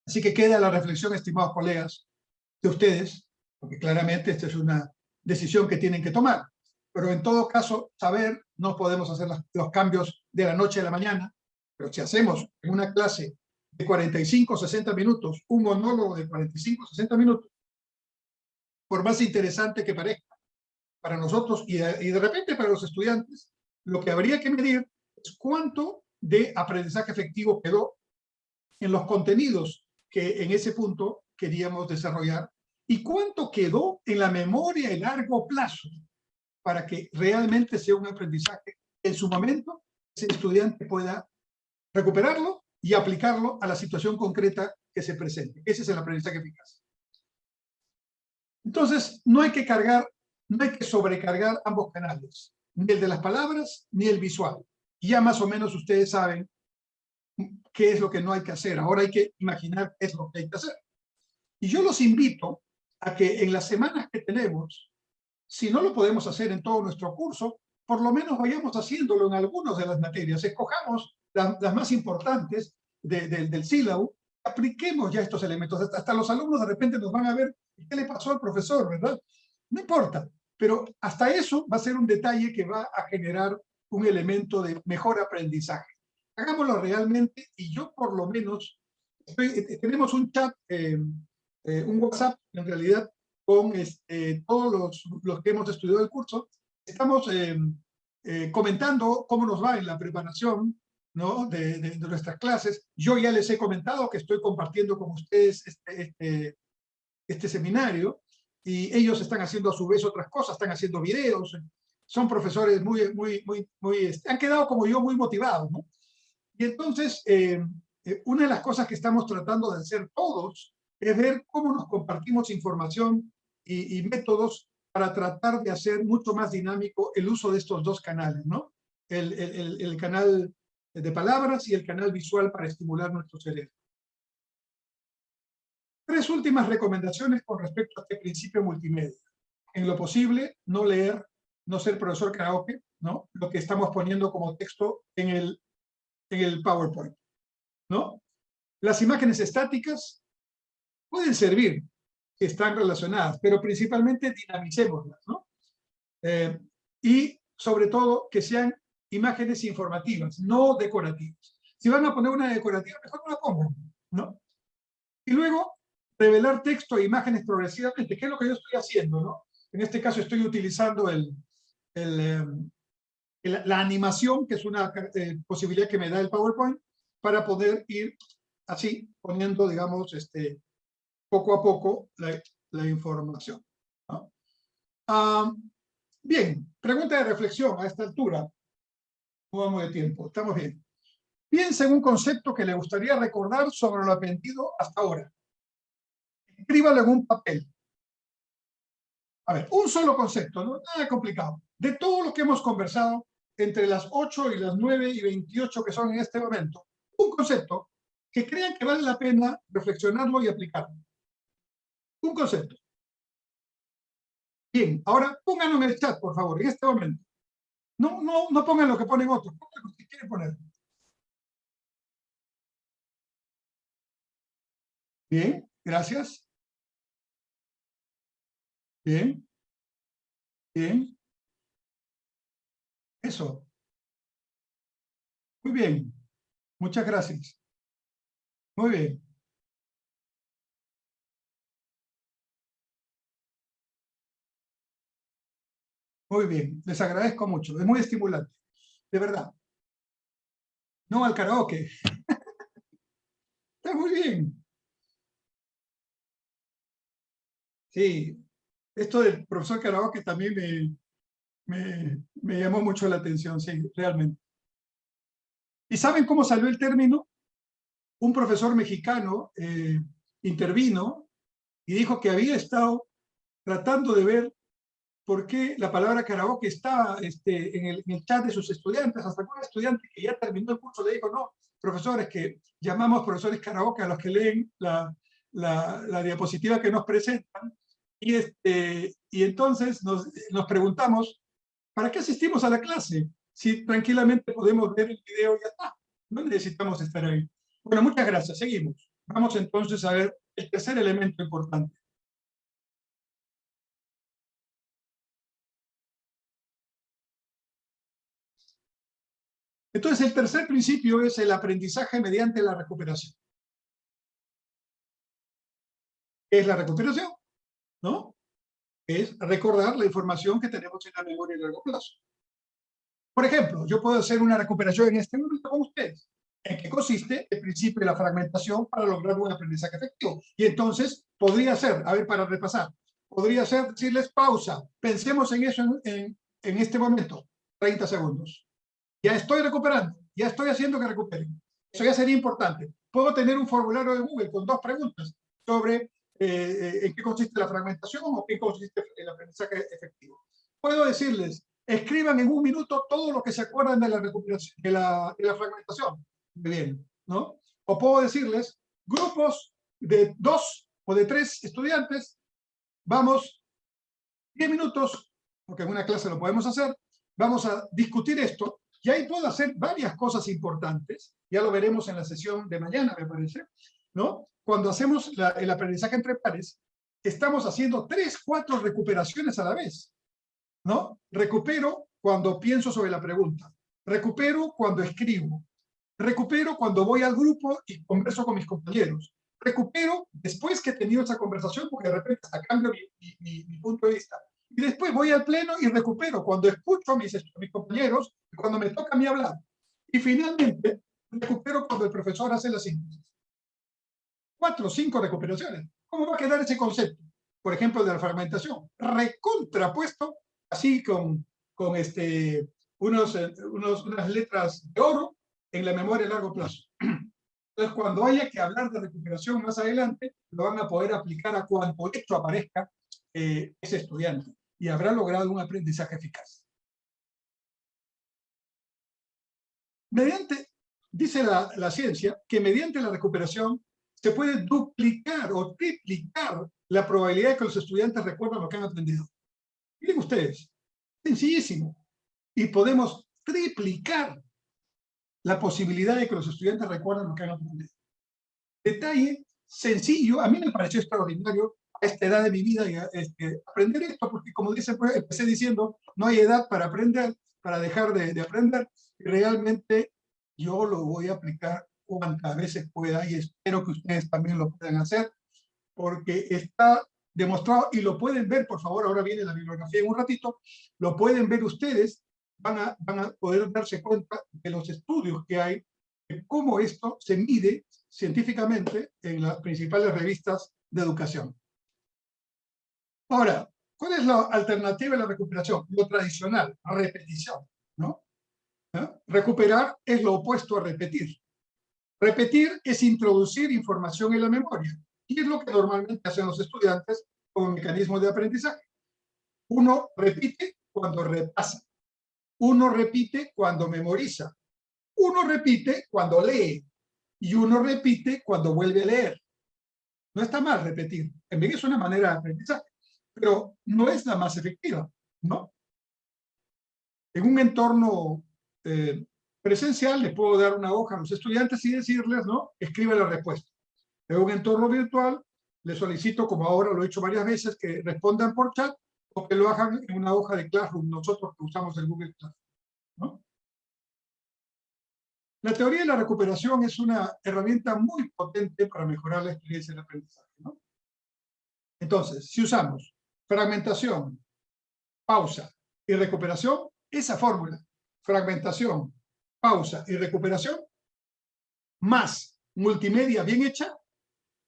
Así que queda la reflexión, estimados colegas, de ustedes, porque claramente esta es una decisión que tienen que tomar. Pero en todo caso, saber, no podemos hacer los cambios de la noche a la mañana, pero si hacemos en una clase de 45 60 minutos, un monólogo de 45 60 minutos, por más interesante que parezca para nosotros y de repente para los estudiantes, lo que habría que medir es cuánto de aprendizaje efectivo quedó en los contenidos que en ese punto queríamos desarrollar y cuánto quedó en la memoria a largo plazo para que realmente sea un aprendizaje en su momento ese estudiante pueda recuperarlo y aplicarlo a la situación concreta que se presente. Ese es el aprendizaje eficaz. Entonces, no hay que sobrecargar ambos canales, ni el de las palabras ni el visual. Y ya más o menos ustedes saben qué es lo que no hay que hacer. Ahora hay que imaginar qué es lo que hay que hacer. Y yo los invito a que en las semanas que tenemos, si no lo podemos hacer en todo nuestro curso, por lo menos vayamos haciéndolo en algunas de las materias. Escojamos las más importantes del sílabo, apliquemos ya estos elementos. Hasta los alumnos de repente nos van a ver qué le pasó al profesor, ¿verdad? No importa, pero hasta eso va a ser un detalle que va a generar un elemento de mejor aprendizaje. Hagámoslo realmente y yo por lo menos, tenemos un chat, un WhatsApp en realidad, con todos los que hemos estudiado el curso. Estamos comentando cómo nos va en la preparación, ¿no? de nuestras clases. Yo ya les he comentado que estoy compartiendo con ustedes este seminario y ellos están haciendo a su vez otras cosas, están haciendo videos, son profesores han quedado como yo muy motivados, ¿no? Y entonces, una de las cosas que estamos tratando de hacer todos es ver cómo nos compartimos información y métodos para tratar de hacer mucho más dinámico el uso de estos dos canales, ¿no? El canal de palabras y el canal visual para estimular nuestro cerebro. 3 últimas recomendaciones con respecto a este principio multimedia. En lo posible, no leer, no ser profesor karaoke, ¿no? Lo que estamos poniendo como texto en el PowerPoint, ¿no? Las imágenes estáticas pueden servir, que están relacionadas, pero principalmente dinamicémoslas, ¿no? Y sobre todo que sean imágenes informativas, no decorativas. Si van a poner una decorativa, mejor no la pongan, ¿no? Y luego, revelar texto e imágenes progresivamente, que es lo que yo estoy haciendo, ¿no? En este caso estoy utilizando la animación, que es una posibilidad que me da el PowerPoint, para poder ir así poniendo, digamos, poco a poco la información, ¿no? Bien, pregunta de reflexión a esta altura. No vamos de tiempo, estamos bien. Piensa en un concepto que le gustaría recordar sobre lo aprendido hasta ahora. Escríbalo en un papel. A ver, un solo concepto, no nada complicado. De todo lo que hemos conversado entre las 8 y las 9:28 que son en este momento, un concepto que crean que vale la pena reflexionarlo y aplicarlo. Un concepto. Bien, ahora pónganlo en el chat, por favor, en este momento. No pongan lo que ponen otros, pongan lo que quieren poner. Bien, gracias. Bien. Bien. Eso. Muy bien. Muchas gracias. Muy bien. Muy bien. Les agradezco mucho. Es muy estimulante. De verdad. No al karaoke. Está muy bien. Sí. Esto del profesor karaoke también me llamó mucho la atención, sí, realmente. ¿Y saben cómo salió el término? Un profesor mexicano intervino y dijo que había estado tratando de ver por qué la palabra karaoke estaba en el chat de sus estudiantes, hasta que un estudiante que ya terminó el curso le dijo, no, profesores, que llamamos profesores karaoke a los que leen la diapositiva que nos presentan, y entonces nos preguntamos, ¿para qué asistimos a la clase? Si tranquilamente podemos ver el video y ya está, no necesitamos estar ahí. Bueno, muchas gracias, seguimos. Vamos entonces a ver el tercer elemento importante. Entonces, el tercer principio es el aprendizaje mediante la recuperación. ¿Qué es la recuperación? ¿No? Es recordar la información que tenemos en la memoria a largo plazo. Por ejemplo, yo puedo hacer una recuperación en este momento con ustedes. ¿En qué consiste el principio de la fragmentación para lograr un aprendizaje efectivo? Y entonces, podría ser, a ver, para repasar, podría ser decirles pausa, pensemos en eso en este momento, 30 segundos. Ya estoy recuperando, ya estoy haciendo que recuperen. Eso ya sería importante. Puedo tener un formulario de Google con 2 preguntas sobre en qué consiste la fragmentación o en qué consiste el aprendizaje efectivo. Puedo decirles, escriban en 1 minuto todo lo que se acuerdan de la recuperación, de la fragmentación. Muy bien, ¿no? O puedo decirles, grupos de 2 o de 3 estudiantes, vamos 10 minutos, porque en una clase lo podemos hacer, vamos a discutir esto, y ahí puedo hacer varias cosas importantes, ya lo veremos en la sesión de mañana, me parece, ¿no? Cuando hacemos el aprendizaje entre pares, estamos haciendo 3, 4 recuperaciones a la vez, ¿no? Recupero cuando pienso sobre la pregunta, recupero cuando escribo, recupero cuando voy al grupo y converso con mis compañeros, recupero después que he tenido esa conversación, porque de repente hasta cambio mi punto de vista, y después voy al pleno y recupero cuando escucho a mis compañeros y cuando me toca a mí hablar, y finalmente recupero cuando el profesor hace la síntesis. 4 o 5 recuperaciones. ¿Cómo va a quedar ese concepto? Por ejemplo, de la fragmentación. Recontrapuesto, así con unas letras de oro en la memoria a largo plazo. Entonces, cuando haya que hablar de recuperación más adelante, lo van a poder aplicar a cuanto hecho aparezca ese estudiante y habrá logrado un aprendizaje eficaz. Dice la ciencia que mediante la recuperación se puede duplicar o triplicar la probabilidad de que los estudiantes recuerden lo que han aprendido. Miren ustedes, sencillísimo. Y podemos triplicar la posibilidad de que los estudiantes recuerden lo que han aprendido. Detalle sencillo, a mí me pareció extraordinario a esta edad de mi vida aprender esto, porque como dicen, pues, empecé diciendo, no hay edad para aprender, para dejar de aprender, y realmente yo lo voy a aplicar cuantas veces pueda y espero que ustedes también lo puedan hacer, porque está demostrado y lo pueden ver, por favor, ahora viene la bibliografía en un ratito, lo pueden ver ustedes, van a poder darse cuenta de los estudios que hay, de cómo esto se mide científicamente en las principales revistas de educación. Ahora, ¿cuál es la alternativa a la recuperación? Lo tradicional, repetición, ¿no? Recuperar es lo opuesto a repetir. Repetir es introducir información en la memoria, y es lo que normalmente hacen los estudiantes como mecanismo de aprendizaje. Uno repite cuando repasa, uno repite cuando memoriza, uno repite cuando lee, y uno repite cuando vuelve a leer. No está mal repetir, en vez es una manera de aprendizaje, pero no es la más efectiva, ¿no? En un entorno presencial les puedo dar una hoja a los estudiantes y decirles, ¿no? Escribe la respuesta. En un entorno virtual les solicito, como ahora lo he hecho varias veces, que respondan por chat o que lo hagan en una hoja de Classroom, nosotros que usamos el Google Classroom, ¿no? La teoría de la recuperación es una herramienta muy potente para mejorar la experiencia del aprendizaje, ¿no? Entonces, si usamos fragmentación, pausa y recuperación, esa fórmula, fragmentación, pausa y recuperación, más multimedia bien hecha,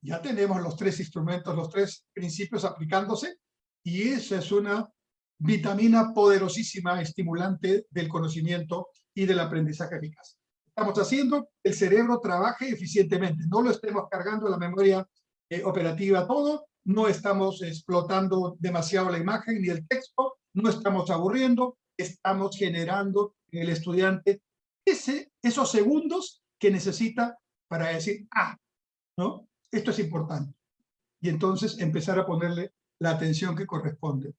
ya tenemos los 3 instrumentos, los 3 principios aplicándose, y esa es una vitamina poderosísima, estimulante del conocimiento y del aprendizaje eficaz. Estamos haciendo que el cerebro trabaje eficientemente, no lo estemos cargando en la memoria operativa todo, no estamos explotando demasiado la imagen ni el texto, no estamos aburriendo, estamos generando en el estudiante esos segundos que necesita para decir, ¿no? Esto es importante. Y entonces empezar a ponerle la atención que corresponde.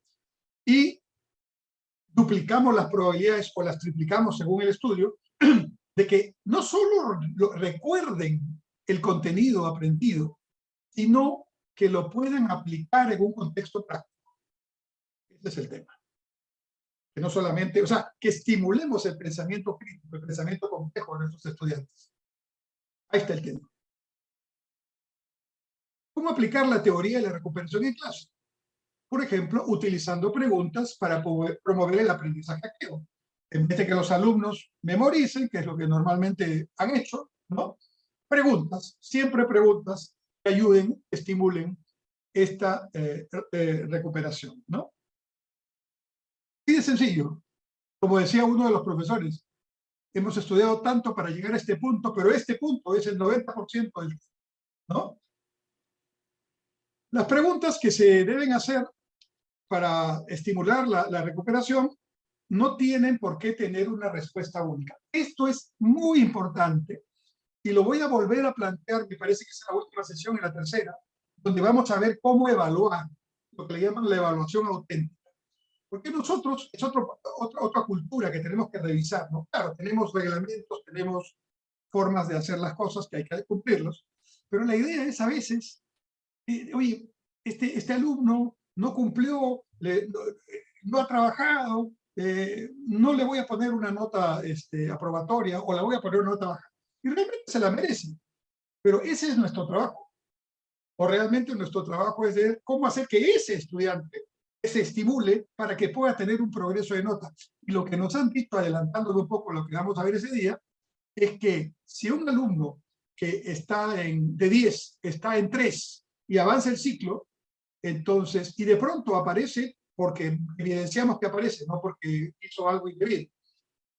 Y duplicamos las probabilidades o las triplicamos según el estudio de que no solo recuerden el contenido aprendido, sino que lo puedan aplicar en un contexto práctico. Ese es el tema. Que no solamente, o sea, que estimulemos el pensamiento crítico, el pensamiento complejo de nuestros estudiantes. Ahí está el tema. ¿Cómo aplicar la teoría de la recuperación en clase? Por ejemplo, utilizando preguntas para poder promover el aprendizaje activo. En vez de que los alumnos memoricen, que es lo que normalmente han hecho, ¿no? Preguntas, siempre preguntas que ayuden, estimulen esta recuperación, ¿no? Y de sencillo, como decía uno de los profesores, hemos estudiado tanto para llegar a este punto, pero este punto es el 90% del, ¿no? Las preguntas que se deben hacer para estimular la recuperación no tienen por qué tener una respuesta única. Esto es muy importante y lo voy a volver a plantear, me parece que es la última sesión, en la tercera, donde vamos a ver cómo evaluar, lo que le llaman la evaluación auténtica. Porque nosotros, es otra cultura que tenemos que revisar, ¿no? Claro, tenemos reglamentos, tenemos formas de hacer las cosas que hay que cumplirlos, pero la idea es a veces, oye, este alumno no cumplió, no ha trabajado, no le voy a poner una nota aprobatoria o la voy a poner una nota baja. Y realmente se la merece. Pero ese es nuestro trabajo. O realmente nuestro trabajo es ver cómo hacer que ese estudiante se estimule para que pueda tener un progreso de notas. Y lo que nos han visto, adelantándolo un poco lo que vamos a ver ese día, es que si un alumno que está de 10 está en 3 y avanza el ciclo, entonces, y de pronto aparece, porque evidenciamos que aparece, no porque hizo algo indebido,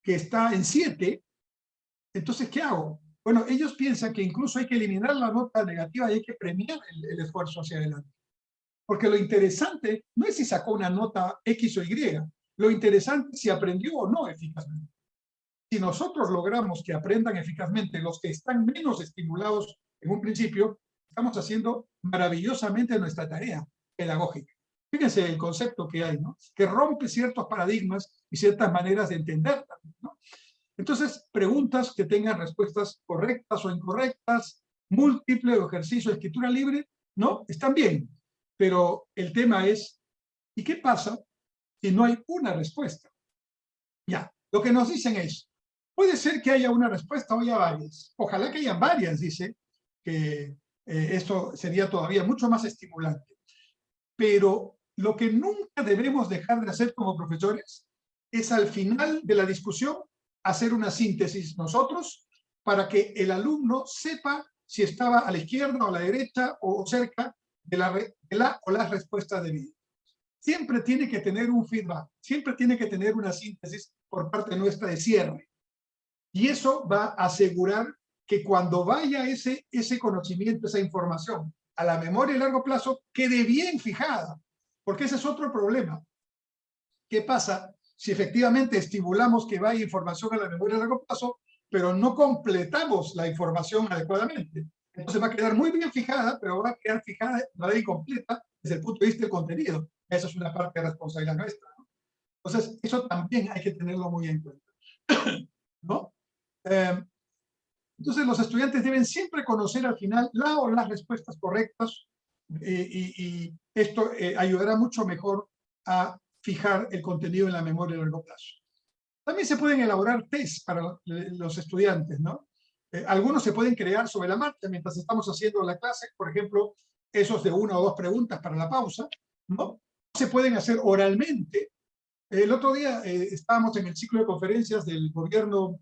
que está en 7, entonces, ¿qué hago? Bueno, ellos piensan que incluso hay que eliminar la nota negativa y hay que premiar el esfuerzo hacia adelante. Porque lo interesante no es si sacó una nota X o Y, lo interesante es si aprendió o no eficazmente. Si nosotros logramos que aprendan eficazmente los que están menos estimulados en un principio, estamos haciendo maravillosamente nuestra tarea pedagógica. Fíjense el concepto que hay, ¿no? Que rompe ciertos paradigmas y ciertas maneras de entender también, ¿no? Entonces, preguntas que tengan respuestas correctas o incorrectas, múltiple o ejercicio de escritura libre, ¿no? Están bien. Pero el tema es, ¿y qué pasa si no hay una respuesta? Ya, lo que nos dicen es, puede ser que haya una respuesta o haya varias. Ojalá que hayan varias, dice, que esto sería todavía mucho más estimulante. Pero lo que nunca debemos dejar de hacer como profesores es al final de la discusión hacer una síntesis nosotros para que el alumno sepa si estaba a la izquierda o a la derecha o cerca de la o las respuestas debidas. Siempre tiene que tener un feedback, siempre tiene que tener una síntesis por parte nuestra de cierre. Y eso va a asegurar que cuando vaya ese conocimiento, esa información a la memoria a largo plazo, quede bien fijada. Porque ese es otro problema. ¿Qué pasa si efectivamente estimulamos que vaya información a la memoria a largo plazo, pero no completamos la información adecuadamente? Entonces va a quedar muy bien fijada, pero va a quedar fijada de manera incompleta desde el punto de vista del contenido. Esa es una parte de responsabilidad nuestra, ¿no? Entonces, eso también hay que tenerlo muy en cuenta, ¿no? Entonces, los estudiantes deben siempre conocer al final la o las respuestas correctas y esto ayudará mucho mejor a fijar el contenido en la memoria a largo plazo. También se pueden elaborar test para los estudiantes, ¿no? Algunos se pueden crear sobre la marcha mientras estamos haciendo la clase, por ejemplo, esos de 1 o 2 preguntas para la pausa, ¿no? Se pueden hacer oralmente. El otro día estábamos en el ciclo de conferencias del gobierno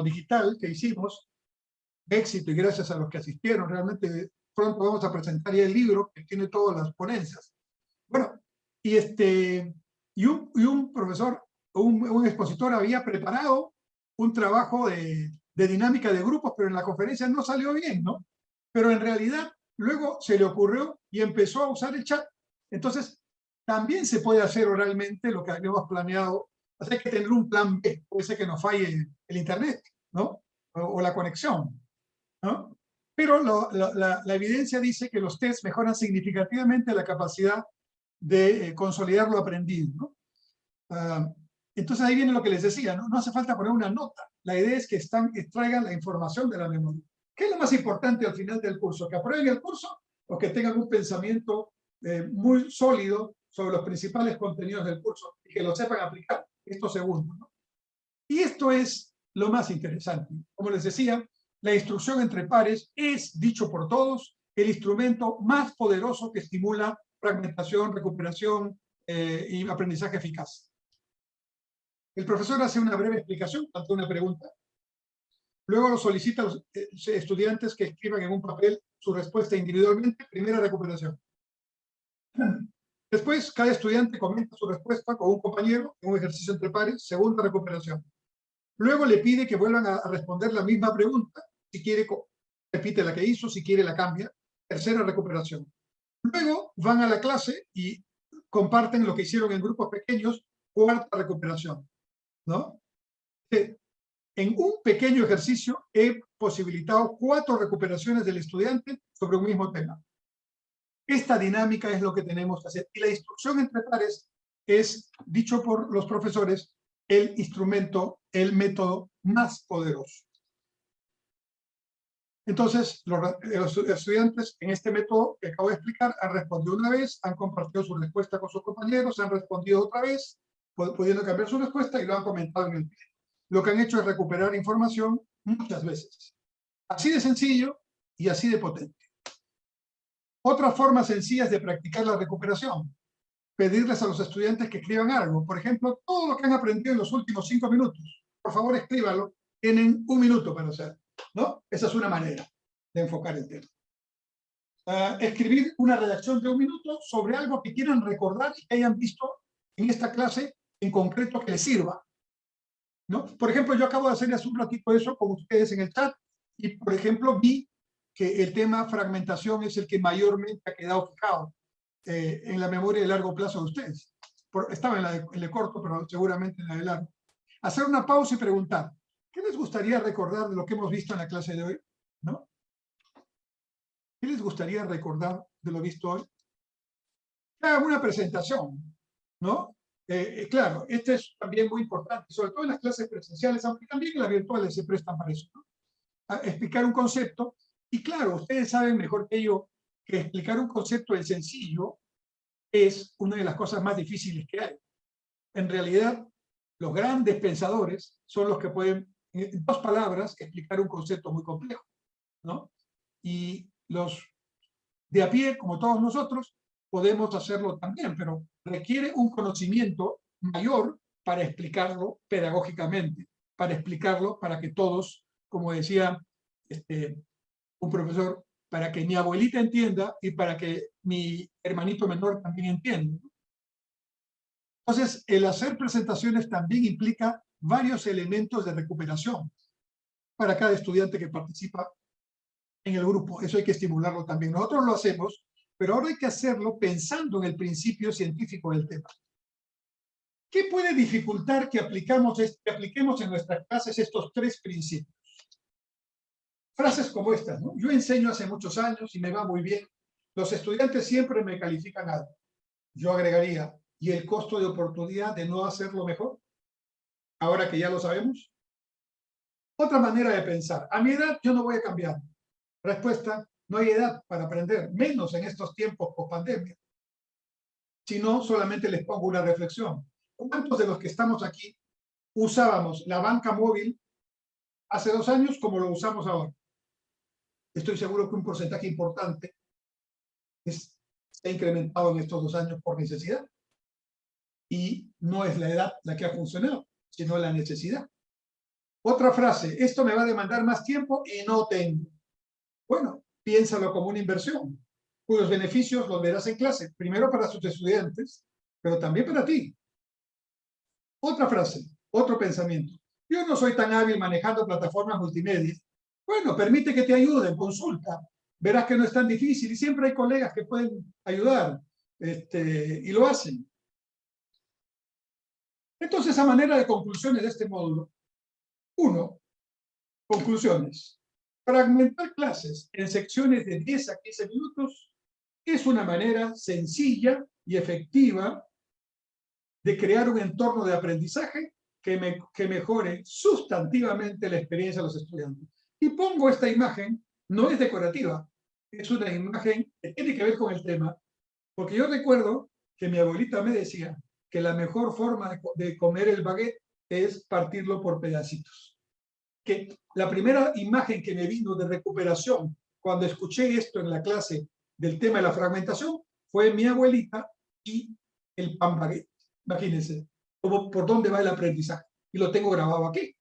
digital que hicimos, éxito y gracias a los que asistieron. Realmente pronto vamos a presentar ya el libro que tiene todas las ponencias. Bueno, y un profesor, un expositor había preparado un trabajo de dinámica de grupos, pero en la conferencia no salió bien, ¿no? Pero en realidad luego se le ocurrió y empezó a usar el chat. Entonces, también se puede hacer oralmente lo que habíamos planeado. Hay que tener un plan B, puede ser que nos falle el internet, ¿no? O la conexión, ¿no? Pero la evidencia dice que los tests mejoran significativamente la capacidad de consolidar lo aprendido, ¿no? Entonces ahí viene lo que les decía, ¿no? No hace falta poner una nota. La idea es que extraigan la información de la memoria. ¿Qué es lo más importante al final del curso? ¿Que aprueben el curso o que tengan un pensamiento muy sólido sobre los principales contenidos del curso y que lo sepan aplicar? Esto segundo, ¿no? Y esto es lo más interesante. Como les decía, la instrucción entre pares es, dicho por todos, el instrumento más poderoso que estimula fragmentación, recuperación y aprendizaje eficaz. El profesor hace una breve explicación ante una pregunta. Luego lo solicita a los estudiantes que escriban en un papel su respuesta individualmente. Primera recuperación. Después, cada estudiante comenta su respuesta con un compañero en un ejercicio entre pares. Segunda recuperación. Luego le pide que vuelvan a responder la misma pregunta. Si quiere, repite la que hizo, si quiere la cambia. Tercera recuperación. Luego van a la clase y comparten lo que hicieron en grupos pequeños. Cuarta recuperación, ¿no? En un pequeño ejercicio he posibilitado 4 recuperaciones del estudiante sobre un mismo tema. Esta dinámica es lo que tenemos que hacer. Y la instrucción entre pares es, dicho por los profesores, el instrumento, el método más poderoso. Entonces, los estudiantes en este método que acabo de explicar han respondido una vez, han compartido su respuesta con sus compañeros, han respondido otra vez, pudiendo cambiar su respuesta y lo han comentado en el pleno. Lo que han hecho es recuperar información muchas veces. Así de sencillo y así de potente. Otras formas sencillas de practicar la recuperación. Pedirles a los estudiantes que escriban algo. Por ejemplo, todo lo que han aprendido en los últimos 5 minutos. Por favor, escríbanlo. Tienen 1 minuto para hacerlo, ¿no? Esa es una manera de enfocar el tema. Escribir una redacción de 1 minuto sobre algo que quieran recordar y que hayan visto en esta clase en concreto que les sirva, ¿no? Por ejemplo, yo acabo de hacer hace un ratito eso con ustedes en el chat y, por ejemplo, vi que el tema fragmentación es el que mayormente ha quedado fijado en la memoria de largo plazo de ustedes. Estaba en la de corto, pero seguramente en la de largo. Hacer una pausa y preguntar, ¿qué les gustaría recordar de lo que hemos visto en la clase de hoy? ¿No? ¿Qué les gustaría recordar de lo visto hoy? Una presentación, ¿no? Claro, esto es también muy importante, sobre todo en las clases presenciales, aunque también en las virtuales se prestan para eso, ¿no? A explicar un concepto. Y claro, ustedes saben mejor que yo que explicar un concepto es sencillo es una de las cosas más difíciles que hay. En realidad, los grandes pensadores son los que pueden, en 2 palabras, explicar un concepto muy complejo, ¿no? Y los de a pie, como todos nosotros, podemos hacerlo también, pero requiere un conocimiento mayor para explicarlo pedagógicamente, para explicarlo para que todos, como decía un profesor, para que mi abuelita entienda y para que mi hermanito menor también entienda. Entonces, el hacer presentaciones también implica varios elementos de recuperación para cada estudiante que participa en el grupo. Eso hay que estimularlo también. Nosotros lo hacemos, pero ahora hay que hacerlo pensando en el principio científico del tema. ¿Qué puede dificultar que apliquemos en nuestras clases estos 3 principios? Frases como estas, ¿no? Yo enseño hace muchos años y me va muy bien. Los estudiantes siempre me califican alto. Yo agregaría, ¿y el costo de oportunidad de no hacerlo mejor? Ahora que ya lo sabemos. Otra manera de pensar, a mi edad yo no voy a cambiar. Respuesta, no hay edad para aprender, menos en estos tiempos post pandemia. Si no, solamente les pongo una reflexión. ¿Cuántos de los que estamos aquí usábamos la banca móvil hace 2 años como lo usamos ahora? Estoy seguro que un porcentaje importante se ha incrementado en estos 2 años por necesidad. Y no es la edad la que ha funcionado, sino la necesidad. Otra frase, esto me va a demandar más tiempo y no tengo. Bueno, piénsalo como una inversión, cuyos beneficios los verás en clase, primero para sus estudiantes, pero también para ti. Otra frase, otro pensamiento. Yo no soy tan hábil manejando plataformas multimedia. Bueno, permite que te ayuden, consulta. Verás que no es tan difícil y siempre hay colegas que pueden ayudar y lo hacen. Entonces, a manera de conclusiones de este módulo, 1. Conclusiones. Fragmentar clases en secciones de 10 a 15 minutos es una manera sencilla y efectiva de crear un entorno de aprendizaje que mejore sustantivamente la experiencia de los estudiantes. Y pongo esta imagen, no es decorativa, es una imagen que tiene que ver con el tema, porque yo recuerdo que mi abuelita me decía que la mejor forma de comer el baguette es partirlo por pedacitos. Que la primera imagen que me vino de recuperación cuando escuché esto en la clase del tema de la fragmentación fue mi abuelita y el pan baguette. Imagínense por dónde va el aprendizaje. Y lo tengo grabado aquí.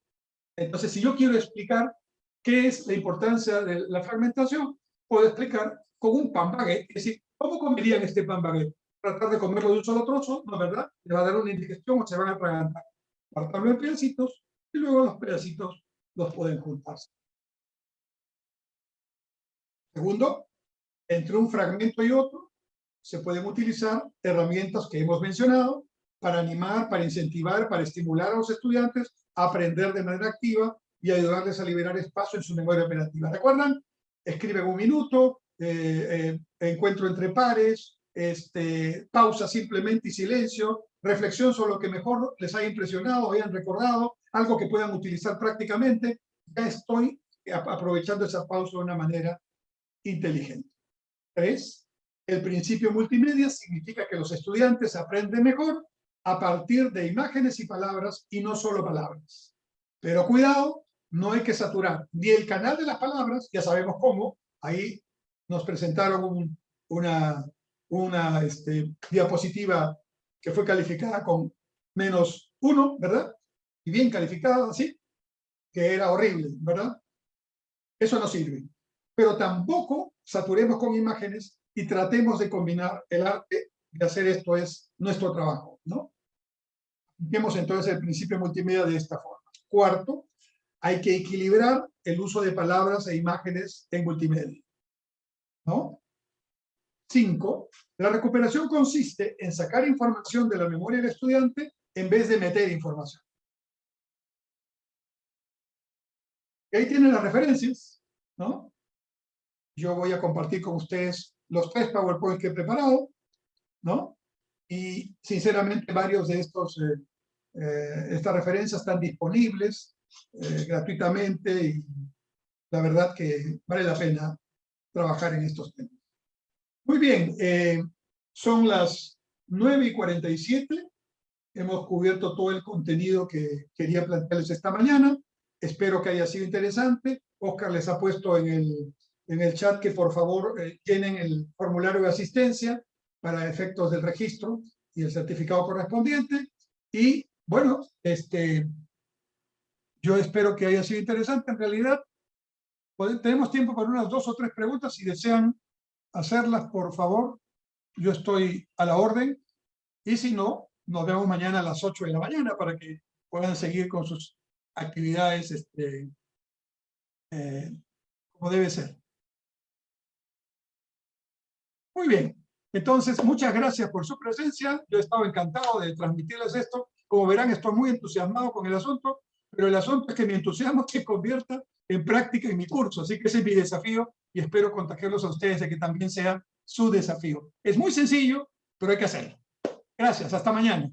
Entonces, si yo quiero explicar qué es la importancia de la fragmentación, puedo explicar con un pan baguette. Es decir, ¿cómo comerían este pan baguette? Tratar de comerlo de un solo trozo, ¿no es verdad? Le va a dar una indigestión o se van a atragantar. Partarlo en pedacitos y luego los pedacitos los pueden juntarse. Segundo, entre un fragmento y otro se pueden utilizar herramientas que hemos mencionado para animar, para incentivar, para estimular a los estudiantes a aprender de manera activa y ayudarles a liberar espacio en su memoria operativa. ¿Recuerdan? Escriben un minuto, encuentro entre pares, pausa simplemente y silencio, reflexión sobre lo que mejor les haya impresionado, hayan recordado, algo que puedan utilizar prácticamente. Ya estoy aprovechando esa pausa de una manera inteligente. 3. El principio multimedia significa que los estudiantes aprenden mejor a partir de imágenes y palabras y no solo palabras. Pero cuidado, no hay que saturar ni el canal de las palabras, ya sabemos cómo. Ahí nos presentaron una diapositiva que fue calificada con -1, ¿verdad? Y bien calificada, ¿sí? Que era horrible, ¿verdad? Eso no sirve. Pero tampoco saturemos con imágenes y tratemos de combinar el arte de hacer esto es nuestro trabajo, ¿no? Apliquemos entonces el principio multimedia de esta forma. Cuarto, hay que equilibrar el uso de palabras e imágenes en multimedia, ¿no? 5. La recuperación consiste en sacar información de la memoria del estudiante en vez de meter información. Y ahí tienen las referencias, ¿no? Yo voy a compartir con ustedes los 3 PowerPoint que he preparado, ¿no? Y sinceramente varios de estas referencias están disponibles gratuitamente y la verdad que vale la pena trabajar en estos temas. Muy bien, son las 9:47. Hemos cubierto todo el contenido que quería plantearles esta mañana. Espero que haya sido interesante. Oscar les ha puesto en el chat que por favor llenen el formulario de asistencia para efectos del registro y el certificado correspondiente. Y bueno, yo espero que haya sido interesante. En realidad, tenemos tiempo para unas 2 o 3 preguntas. Si desean hacerlas, por favor, yo estoy a la orden. Y si no, nos vemos mañana a las 8 de la mañana para que puedan seguir con sus actividades como debe ser. Muy bien. Entonces, muchas gracias por su presencia. Yo he estado encantado de transmitirles esto. Como verán, estoy muy entusiasmado con el asunto, pero el asunto es que mi entusiasmo se convierta en práctica en mi curso. Así que ese es mi desafío y espero contagiarlos a ustedes de que también sea su desafío. Es muy sencillo, pero hay que hacerlo. Gracias. Hasta mañana.